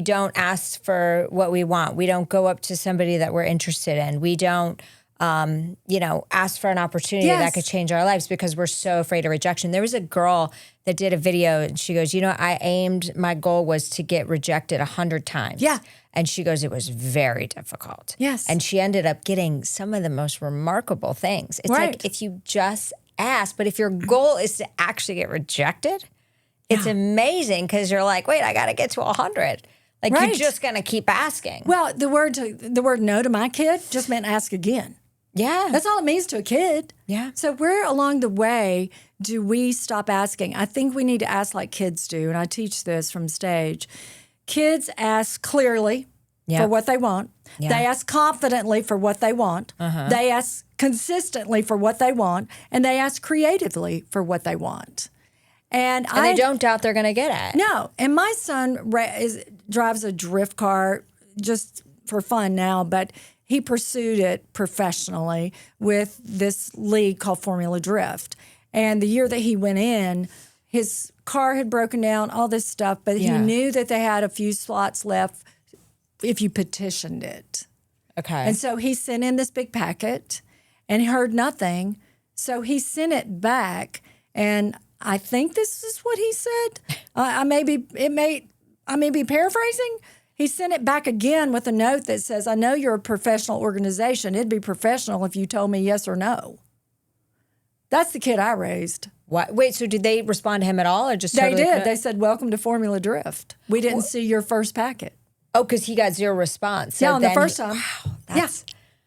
don't ask for what we want. We don't go up to somebody that we're interested in. We don't, ask for an opportunity that could change our lives because we're so afraid of rejection. There was a girl that did a video and she goes, my goal was to get rejected 100 times. Yeah. And she goes, it was very difficult. Yes. And she ended up getting some of the most remarkable things. It's like if you just ask, but if your goal is to actually get rejected, it's amazing because you're like, wait, I got to get to 100. Like you're just going to keep asking. Well, the word no to my kid just meant ask again. Yeah. That's all it means to a kid. Yeah. So where along the way do we stop asking? I think we need to ask like kids do, and I teach this from stage. Kids ask clearly for what they want. Yeah. They ask confidently for what they want. Uh-huh. They ask consistently for what they want, and they ask creatively for what they want. And they don't doubt they're going to get it. No. And my son drives a drift car just for fun now, but he pursued it professionally with this league called Formula Drift. And the year that he went in, his car had broken down, all this stuff, but he knew that they had a few slots left if you petitioned it. Okay. And so he sent in this big packet and heard nothing. So he sent it back, and I think this is what he said. I may be paraphrasing. He sent it back again with a note that says, I know you're a professional organization. It'd be professional if you told me yes or no. That's the kid I raised. What? Wait, so did they respond to him at all, or just They did. They said, welcome to Formula Drift. We didn't see your first packet. Oh, because he got zero response. So on the first time. Wow.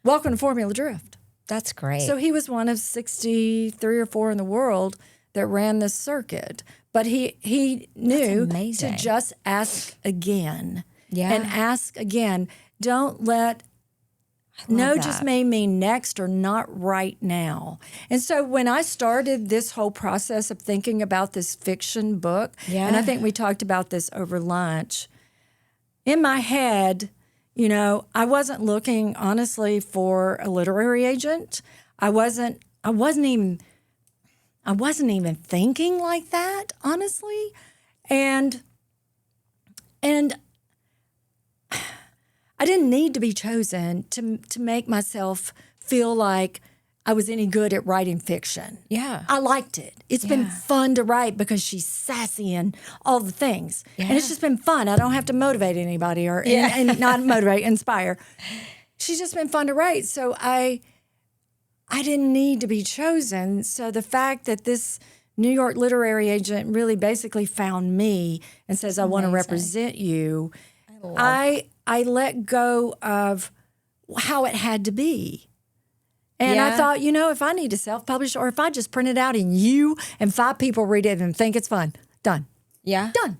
Welcome to Formula Drift. That's great. So he was one of 63 or 4 in the world that ran this circuit. But he knew amazing. to just ask again. Yeah. And ask again. Don't let no that. just may mean next or not right now. And so when I started this whole process of thinking about this fiction book, and I think we talked about this over lunch, in my head, you know, I wasn't looking honestly for a literary agent. I wasn't even thinking like that, honestly. And I didn't need to be chosen to make myself feel like I was any good at writing fiction. Yeah. I liked it. It's been fun to write because she's sassy and all the things. Yeah. And it's just been fun. I don't have to motivate anybody and not motivate, inspire. She's just been fun to write. So I didn't need to be chosen. So the fact that this New York literary agent really basically found me and says, I want to represent you, I let go of how it had to be. And I thought, you know, if I need to self-publish or if I just print it out and you and 5 people read it and think it's fun, done. Yeah. Done.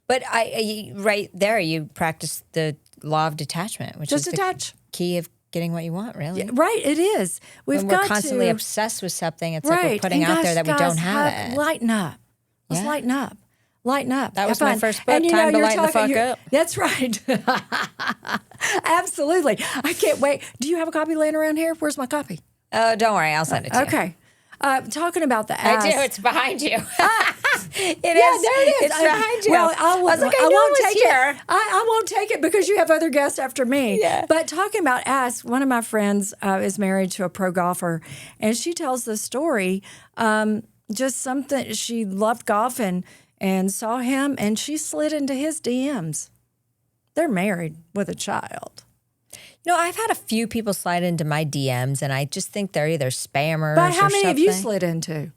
But right there, you practice the law of detachment, which Just is detach. the key of getting what you want, really. Yeah, right, it is. When we're constantly obsessed with something, it's like we're putting out there that we don't have it. Lighten up. Let's lighten up. Lighten up. That was Have my fun. first book, And, Time to you're Lighten the Fuck Up. That's right. Absolutely. I can't wait. Do you have a copy laying around here? Where's my copy? Oh, don't worry. I'll send it to you. Okay. Talking about the I ass. do. It's behind you. There it is. It's behind you. Well, I was like, I won't know take it's here. it. I won't take it because you have other guests after me. Yeah. But talking about ass, one of my friends is married to a pro golfer, and she tells the story. Just something she loved golf and saw him, and she slid into his DMs. They're married with a child. You know, I've had a few people slide into my DMs, and I just think they're either spammers But how or many have you something. slid into?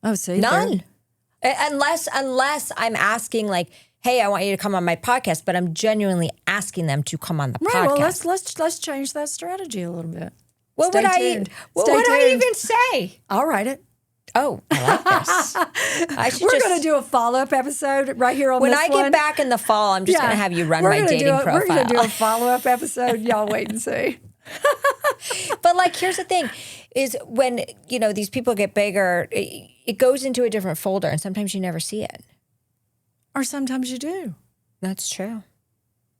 Oh, see, None. Unless I'm asking like, hey, I want you to come on my podcast, but I'm genuinely asking them to come on the Right. podcast. Well, let's change that strategy a little bit. What Stay would tuned. what Stay would I tuned. even say? I'll write it. Oh, I like this. I should We're just going to do a follow-up episode right here on when this I one. get back in the fall, I'm just going to have you run We're my gonna dating profile. We're going to do a follow-up episode. Y'all wait and see. But like, here's the thing: is when you know these people get bigger, it goes into a different folder, and sometimes you never see it. Or sometimes you do. That's true.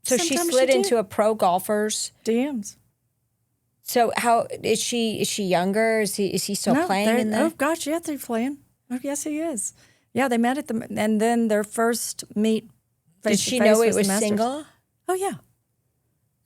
So she Sometimes slid you do. into a pro golfer's. DMs. So how is she? Is she younger? Is he still playing in there? Oh, gosh, yeah, they're playing. Oh, yes, he is. Yeah, they met at and then their first meet Did she know it was single? Oh, yeah.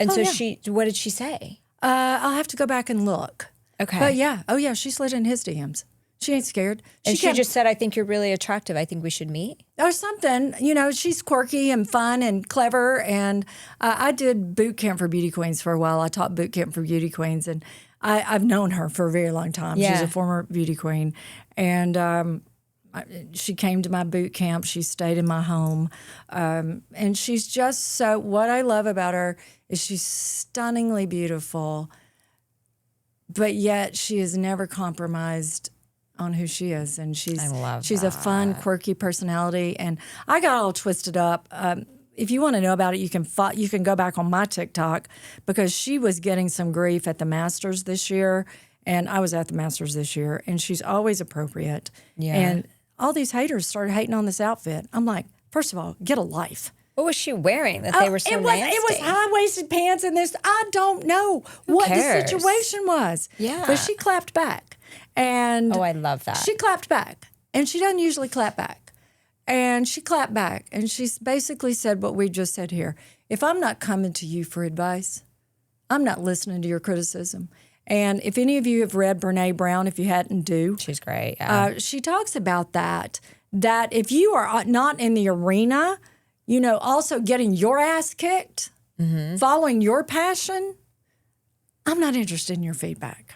And so yeah. what did she say? I'll have to go back and look. Okay. But yeah, she slid in his DMs. She ain't scared. And she just said, I think you're really attractive. I think we should meet. Or something. You know, she's quirky and fun and clever. And I did boot camp for beauty queens for a while. I taught boot camp for beauty queens. And I've known her for a very long time. Yeah. She's a former beauty queen. And she came to my boot camp. She stayed in my home. And she's just so, what I love about her is she's stunningly beautiful. But yet she has never compromised on who she is, and she's a fun, quirky personality. And I got all twisted up. If you want to know about it, you can go back on my TikTok because she was getting some grief at the Masters this year, and I was at the Masters this year, and she's always appropriate. Yeah. And all these haters started hating on this outfit. I'm like, first of all, get a life. What was she wearing that they were so nasty? It was high-waisted pants and this. I don't know what cares? the situation was. Yeah. But she clapped back. And Oh, I love that. She clapped back. And she doesn't usually clap back. And she clapped back. And she basically said what we just said here. If I'm not coming to you for advice, I'm not listening to your criticism. And if any of you have read Brene Brown, if you hadn't, do. She's great. Yeah. She talks about that if you are not in the arena, you know, also getting your ass kicked, following your passion, I'm not interested in your feedback.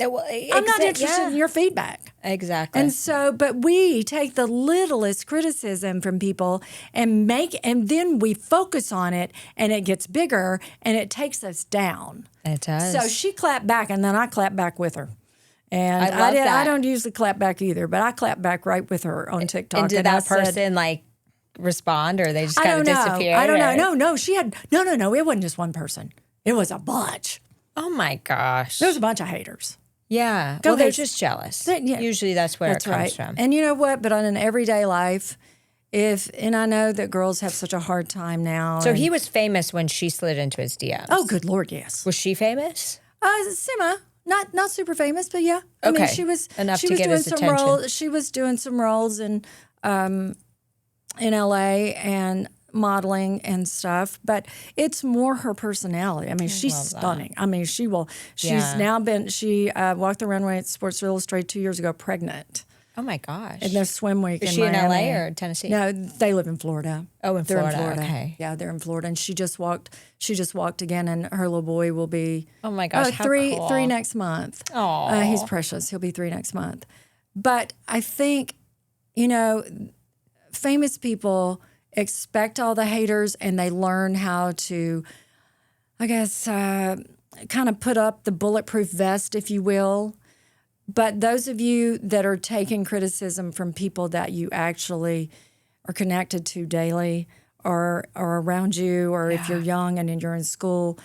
I'm not interested in your feedback. Exactly. And so, but we take the littlest criticism from people and then we focus on it and it gets bigger and it takes us down. It does. So she clapped back and then I clapped back with her. And I love that. I don't usually clap back either, but I clapped back right with her on TikTok. And did that person respond, or they just kind of disappeared? I don't know. No, she had, no. It wasn't just one person. It was a bunch. Oh my gosh. There was a bunch of haters. Yeah. Go Well, they're ahead. just jealous. Yeah. Usually that's where That's it comes right. from. And you know what? But on an everyday life, and I know that girls have such a hard time now. So he was famous when she slid into his DMs. Oh, good Lord, yes. Was she famous? Semi. Not super famous, but yeah. I mean, Okay. she was Enough she to was get doing his some attention. roles. She was doing some roles in LA and modeling and stuff, but it's more her personality. I mean, she's stunning. I mean, she's now she walked the runway at Sports Illustrated 2 years ago pregnant. Oh my gosh. In their swim week Is in she in Miami. LA or Tennessee? No, they live in Florida. Oh, in They're Florida. Okay. Yeah, they're in Florida, and she just walked again, and her little boy will be. Oh my gosh, how three cool. next month. Aw. He's precious. He'll be 3 next month. But I think, famous people expect all the haters, and they learn how to, I guess, kind of put up the bulletproof vest, if you will. But those of you that are taking criticism from people that you actually are connected to daily or around you, or if you're young and you're in school,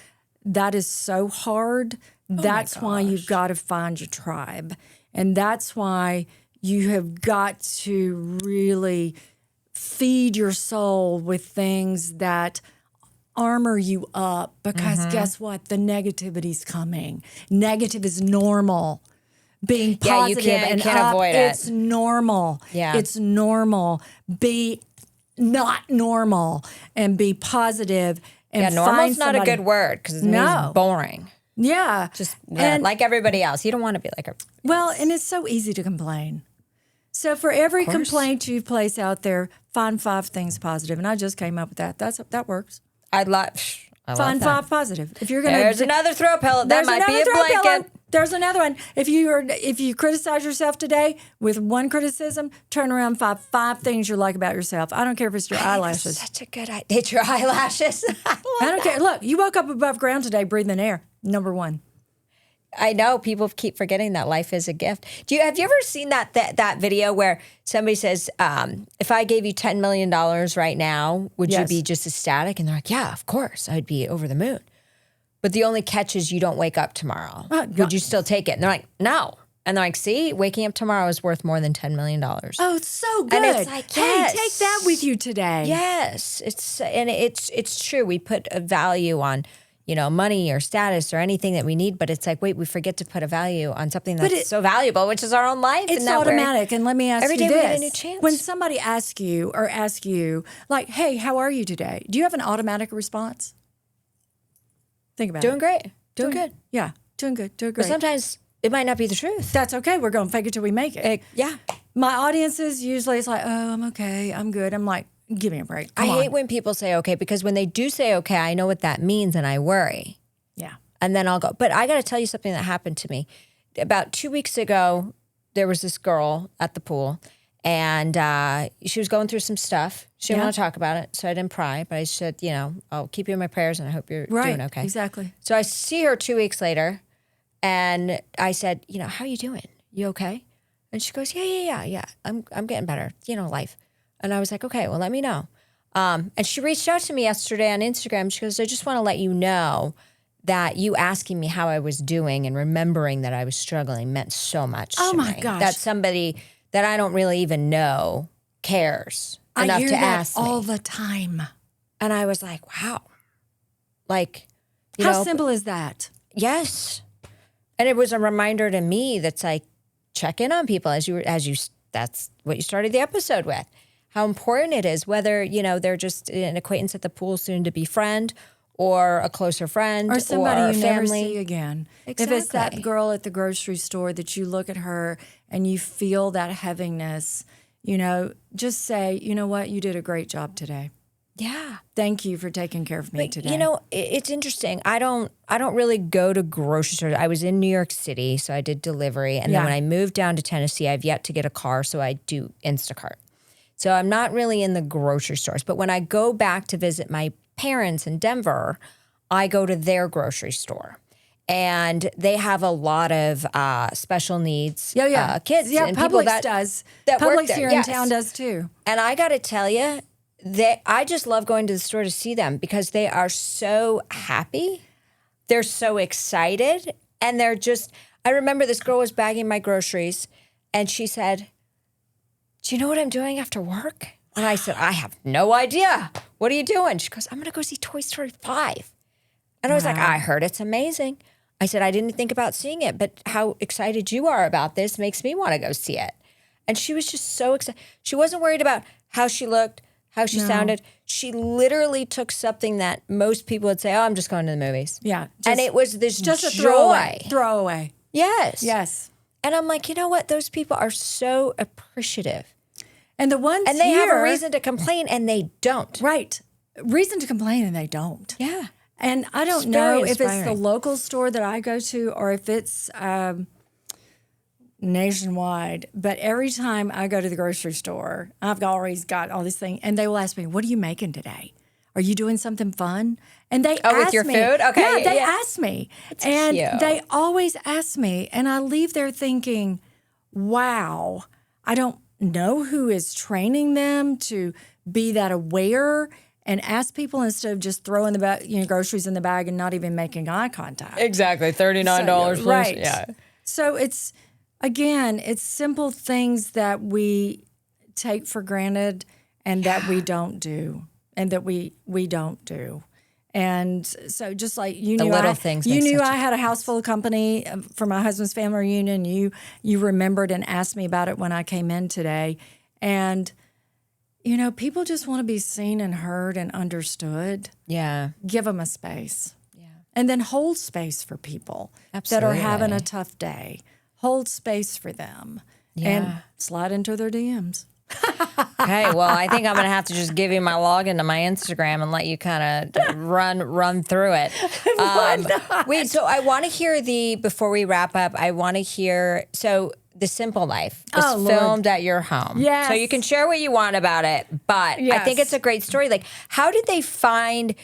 that is so hard. That's why you've got to find your tribe. And that's why you have got to really feed your soul with things that armor you up, because guess what? The negativity's coming. Negative is normal. Being positive you can't up, avoid it. it's normal. Yeah. It's normal. Be not normal and be positive and normal's find not a somebody. good word because it No. means boring. Yeah. Just And- like everybody else. You don't want to be like her. Well, and it's so easy to complain. So for every complaint you place out there, find 5 things positive. And I just came up with that. That works. I love Find that. 5 positive. If you're gonna, There's another throw pillow. That there's might be another a throw blanket. pillow. There's another one. If you criticize yourself today with one criticism, turn around, five things you like about yourself. I don't care if it's your eyelashes. Such a good idea. It's your eyelashes. I don't care. Look, you woke up above ground today, breathing air. Number 1. I know people keep forgetting that life is a gift. Have you ever seen that video where somebody says, if I gave you $10 million right now, would Yes. you be just ecstatic? And they're like, yeah, of course, I'd be over the moon. But the only catch is you don't wake up tomorrow. Would you still take it? And they're like, no. And they're like, see, waking up tomorrow is worth more than $10 million. Oh, it's so good. And it's like, hey, yes. take that with you today. Yes, it's true. We put a value on, money or status or anything that we need, but it's like, wait, we forget to put a value on something that's so valuable, which is our own life. It's and that automatic. And let me ask every you day this. we get a new chance. When somebody asks you, like, hey, how are you today? Do you have an automatic response? Think about Doing it. great. Doing good. Yeah, doing good. Doing But great. sometimes it might not be the truth. That's okay. We're going to fake it till we make it. Yeah. My audiences usually it's like, oh, I'm okay. I'm good. I'm like, give me a break. I Come on. hate when people say okay, because when they do say okay, I know what that means and I worry. Yeah. And then I'll go. But I got to tell you something that happened to me. About 2 weeks ago, there was this girl at the pool, and she was going through some stuff. She didn't Yeah. want to talk about it, so I didn't pry. But I said, I'll keep you in my prayers, and I hope you're Right. doing okay. Exactly. So I see her 2 weeks later, and I said, how are you doing? You okay? And she goes, yeah. I'm getting better. Life. And I was like, okay, well, let me know. And she reached out to me yesterday on Instagram. She goes, I just want to let you know that you asking me how I was doing and remembering that I was struggling meant so much Oh to my me. gosh. That somebody that I don't really even know cares enough I hear to that ask all me. the time. And I was like, wow. Like, How simple is that? yes. And it was a reminder to me that's like, check in on people as you that's what you started the episode with. How important it is, whether, they're just an acquaintance at the pool, soon to be friend, or a closer friend, Or somebody or you never family. see again. If it's that Exactly. girl at the grocery store that you look at her and you feel that heaviness, just say, you know what, you did a great job today. Yeah. Thank you for taking care of me today. You know, it's interesting. I don't really go to grocery stores. I was in New York City, so I did delivery. And then when I moved down to Tennessee, I've yet to get a car, so I do Instacart. So I'm not really in the grocery stores. But when I go back to visit my parents in Denver, I go to their grocery store. And they have a lot of special needs kids. Yeah, and Publix people that does. that work Publix there, here yes. in town does too. And I got to tell you, I just love going to the store to see them because they are so happy. They're so excited. And they're just, I remember this girl was bagging my groceries and she said, "Do you know what I'm doing after work?" And I said, "I have no idea. What are you doing?" She goes, "I'm going to go see Toy Story 5. And I was like, "I heard it's amazing." I said, "I didn't think about seeing it, but how excited you are about this makes me want to go see it." And she was just so excited. She wasn't worried about how she looked, how she sounded. She literally took something that most people would say, "Oh, I'm just going to the movies." Yeah. And it was this just a joy. throwaway. Yes. Yes. And I'm like, you know what? Those people are so appreciative. And the ones And they have here- a reason to complain and they don't. Right. Reason to complain and they don't. Yeah. And I don't It's very know if it's the inspiring. local store that I go to or if it's nationwide, but every time I go to the grocery store, I've always got all these things, and they will ask me, "What are you making today? Are you doing something fun?" And they ask with your me, food? Okay, yeah, they yeah. ask me, and cute. they always ask me, and I leave there thinking, "Wow, I don't know who is training them to be that aware." And ask people instead of just throwing the groceries in the bag and not even making eye contact. Exactly. $39, please. Right. Yeah. So it's simple things that we take for granted and that we don't do and that we don't do. And so just like you knew, little things you make knew such I had a house full of company for my husband's family reunion. You remembered and asked me about it when I came in today. And you know, people just want to be seen and heard and understood. Yeah. Give them a space. Yeah. And then hold space for people that Absolutely. are having a tough day. Hold space for them and slide into their DMs. Okay, well, I think I'm going to have to just give you my login to my Instagram and let you kind of run through it. Why not? Wait, so I want to hear before we wrap up, I want to hear, The Simple Life is Oh, Lord. filmed at your home. Yes. So you can share what you want about it, but I think Yes. it's a great story. Like, how did they find,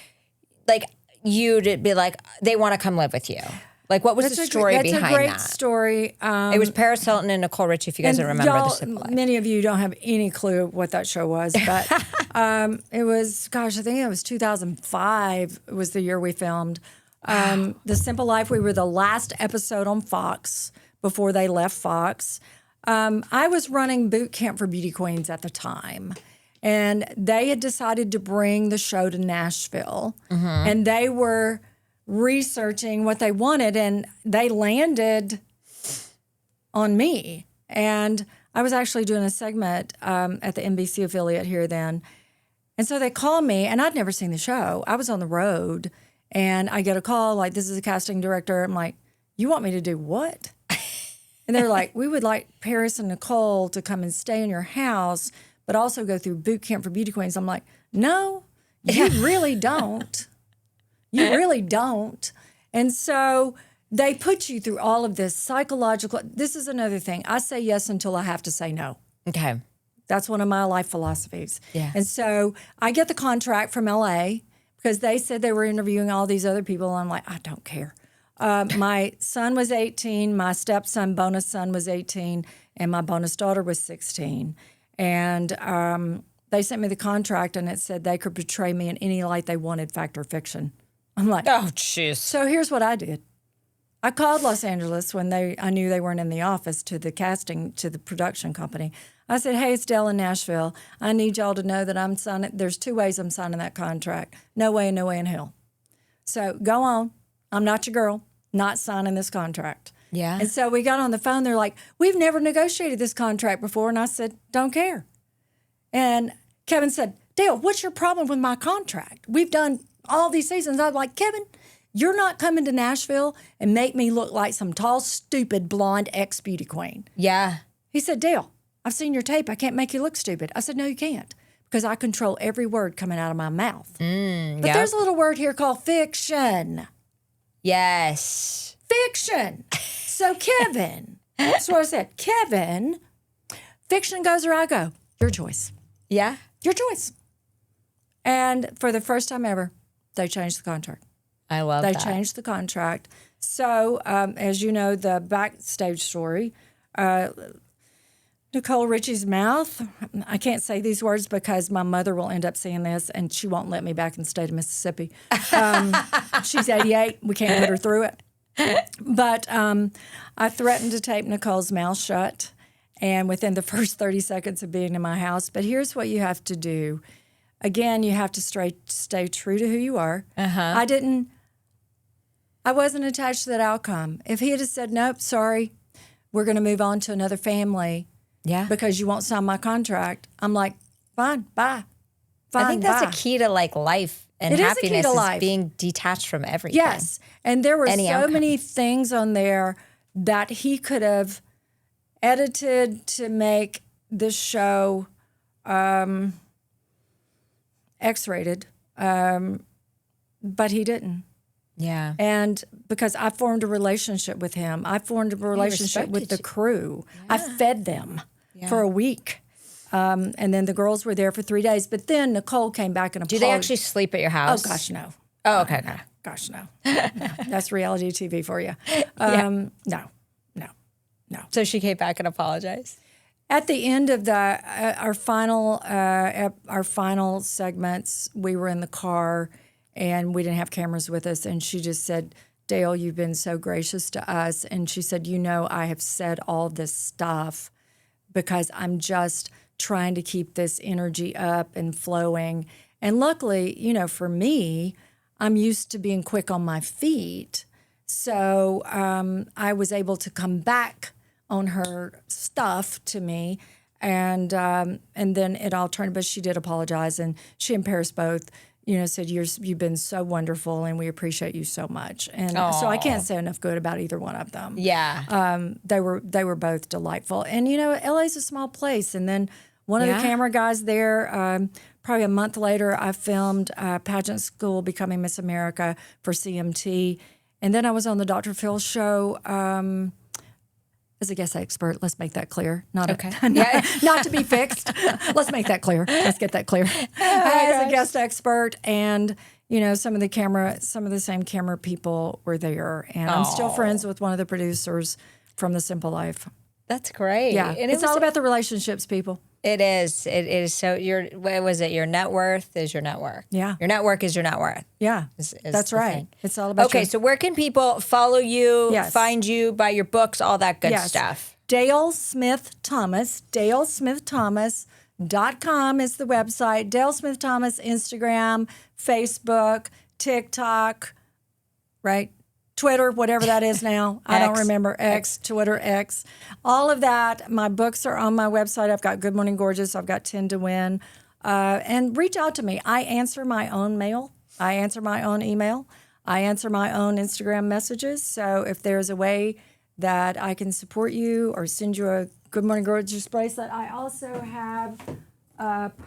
you to be like, they want to come live with you? Like, what was the story behind that? That's a great story. It was Paris Hilton and Nicole Richie, if you guys don't remember The Simple Life. Many of you don't have any clue what that show was, but it was, I think it was 2005 was the year we filmed. The Simple Life, we were the last episode on Fox before they left Fox. I was running boot camp for beauty queens at the time, and they had decided to bring the show to Nashville, and they were researching what they wanted, and they landed on me. And I was actually doing a segment at the NBC affiliate here then. And so they called me, and I'd never seen the show. I was on the road, and I get a call like, "This is a casting director." I'm like, "You want me to do what?" And they're like, "We would like Paris and Nicole to come and stay in your house, but also go through boot camp for beauty queens." I'm like, "No, you really don't. You really don't." And so they put you through all of this psychological. This is another thing. I say yes until I have to say no. Okay. That's one of my life philosophies. Yeah. And so I get the contract from LA because they said they were interviewing all these other people. And I'm like, I don't care. My son was 18. My stepson, bonus son, was 18. And my bonus daughter was 16. And they sent me the contract, and it said they could portray me in any light they wanted, fact or fiction. I'm like, Oh, jeez. so here's what I did. I called Los Angeles when I knew they weren't in the office to the production company. I said, "Hey, it's Dell in Nashville. I need y'all to know that I'm signing. There's 2 ways I'm signing that contract. No way in hell. So go on. I'm not your girl. Not signing this contract." Yeah. And so we got on the phone. They're like, "We've never negotiated this contract before." And I said, "Don't care." And Kevin said, "Dale, what's your problem with my contract? We've done all these seasons." I'm like, "Kevin, you're not coming to Nashville and make me look like some tall, stupid, blonde ex-beauty queen." Yeah. He said, "Dale, I've seen your tape. I can't make you look stupid." I said, "No, you can't, because I control every word coming out of my mouth. But Yep. there's a little word here called fiction. Yes. Fiction. So Kevin, that's what I said. Kevin, fiction goes or I go. Your choice. Yeah. Your choice. And for the first time ever, they changed the contract. I love They that. changed the contract. So, as you know, the backstage story, Nicole Richie's mouth, I can't say these words because my mother will end up seeing this and she won't let me back in the state of Mississippi. She's 88. We can't put her through it. But I threatened to tape Nicole's mouth shut and within the first 30 seconds of being in my house. But here's what you have to do. Again, you have to stay true to who you are. I wasn't attached to that outcome. If he had said, nope, sorry, we're going to move on to another family because you won't sign my contract, I'm like, fine, bye. Fine, I think that's bye. a key to like life and It is a happiness key to is life. being detached from everything. Yes. And there were Any so outcome. many things on there that he could have edited to make this show X-rated, but he didn't. Yeah. And because I formed a relationship with him, I formed a relationship with the respected crew. I fed them for a week. And then the girls were there for 3 days. But then Nicole came back and Do apologized. they actually sleep at your house? Oh, gosh, no. Oh, okay. Okay. Gosh, no. No. That's reality TV for you. No. So she came back and apologized. At the end of our final segments, we were in the car and we didn't have cameras with us. And she just said, Dale, you've been so gracious to us. And she said, I have said all this stuff because I'm just trying to keep this energy up and flowing. And luckily, for me, I'm used to being quick on my feet. So I was able to come back on her stuff to me. And then it all turned, but she did apologize. And she and Paris both, said, you've been so wonderful and we appreciate you so much. And so I can't say enough good about either one of them. Yeah. They were both delightful. And, LA's a small place. And then one of the camera guys there, probably a month later, I filmed Pageant School Becoming Miss America for CMT. And then I was on the Dr. Phil show as a guest expert. Let's make that clear. Not to be fixed. Let's make that clear. Let's get that clear. As a guest expert, and some of the same camera people were there, and I'm still friends with one of the producers from The Simple Life. That's great. Yeah, And it's all about the relationships, people. It is. It is. So what was it? Your net worth is your net worth. Yeah. Your network is your net worth. Yeah, is that's the right. thing. It's all about. Okay, so where can people follow you, find you, buy your books, all that good stuff? Dale Smith Thomas. DaleSmithThomas.com is the website. Dale Smith Thomas, Instagram, Facebook, TikTok, right? Twitter, whatever that is now. I don't remember. Twitter, X. All of that. My books are on my website. I've got Good Morning Gorgeous. I've got 10 to Win. And reach out to me. I answer my own mail. I answer my own email. I answer my own Instagram messages. So if there's a way that I can support you or send you a Good Morning Gorgeous bracelet, I also have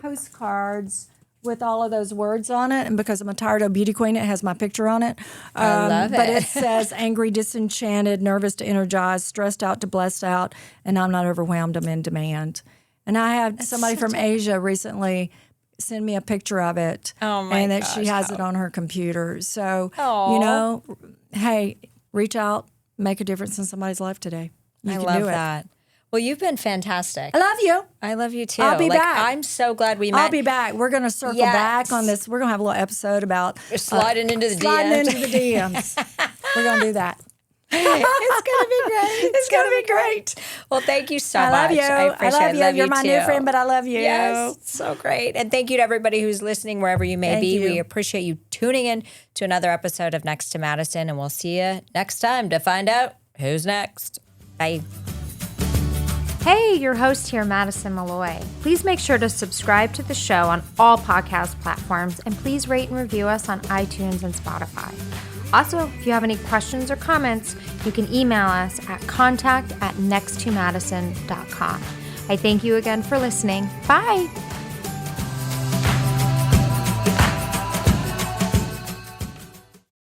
postcards with all of those words on it. And because I'm a tired old beauty queen, it has my picture on it. I love it. But it says angry, disenchanted, nervous to energized, stressed out to blessed out, and I'm not overwhelmed, I'm in demand. And I had somebody from Asia recently send me a picture of it. Oh my and that gosh, she has it on her computer. So, Aw. hey, reach out, make a difference in somebody's life today. You I can love do it. that. Well, you've been fantastic. I love you. I love you too. I'll be back. I'm so glad we met. I'll be back. We're going to circle back on this. We're going to have a little episode about sliding into the sliding DMs. into the DMs. We're going to do that. It's going to be great. It's going to be great. Well, thank you so I much. love you. I appreciate love it. you. Love You're my new too. friend, but I love you. Yes, so great. And thank you to everybody who's listening wherever you may Thank be. you. We appreciate you tuning in to another episode of Next to Madison, and we'll see you next time to find out who's next. Bye. Hey, your host here, Madison Malloy. Please make sure to subscribe to the show on all podcast platforms, and please rate and review us on iTunes and Spotify. Also, if you have any questions or comments, you can email us at contact@nexttomadison.com. I thank you again for listening. Bye.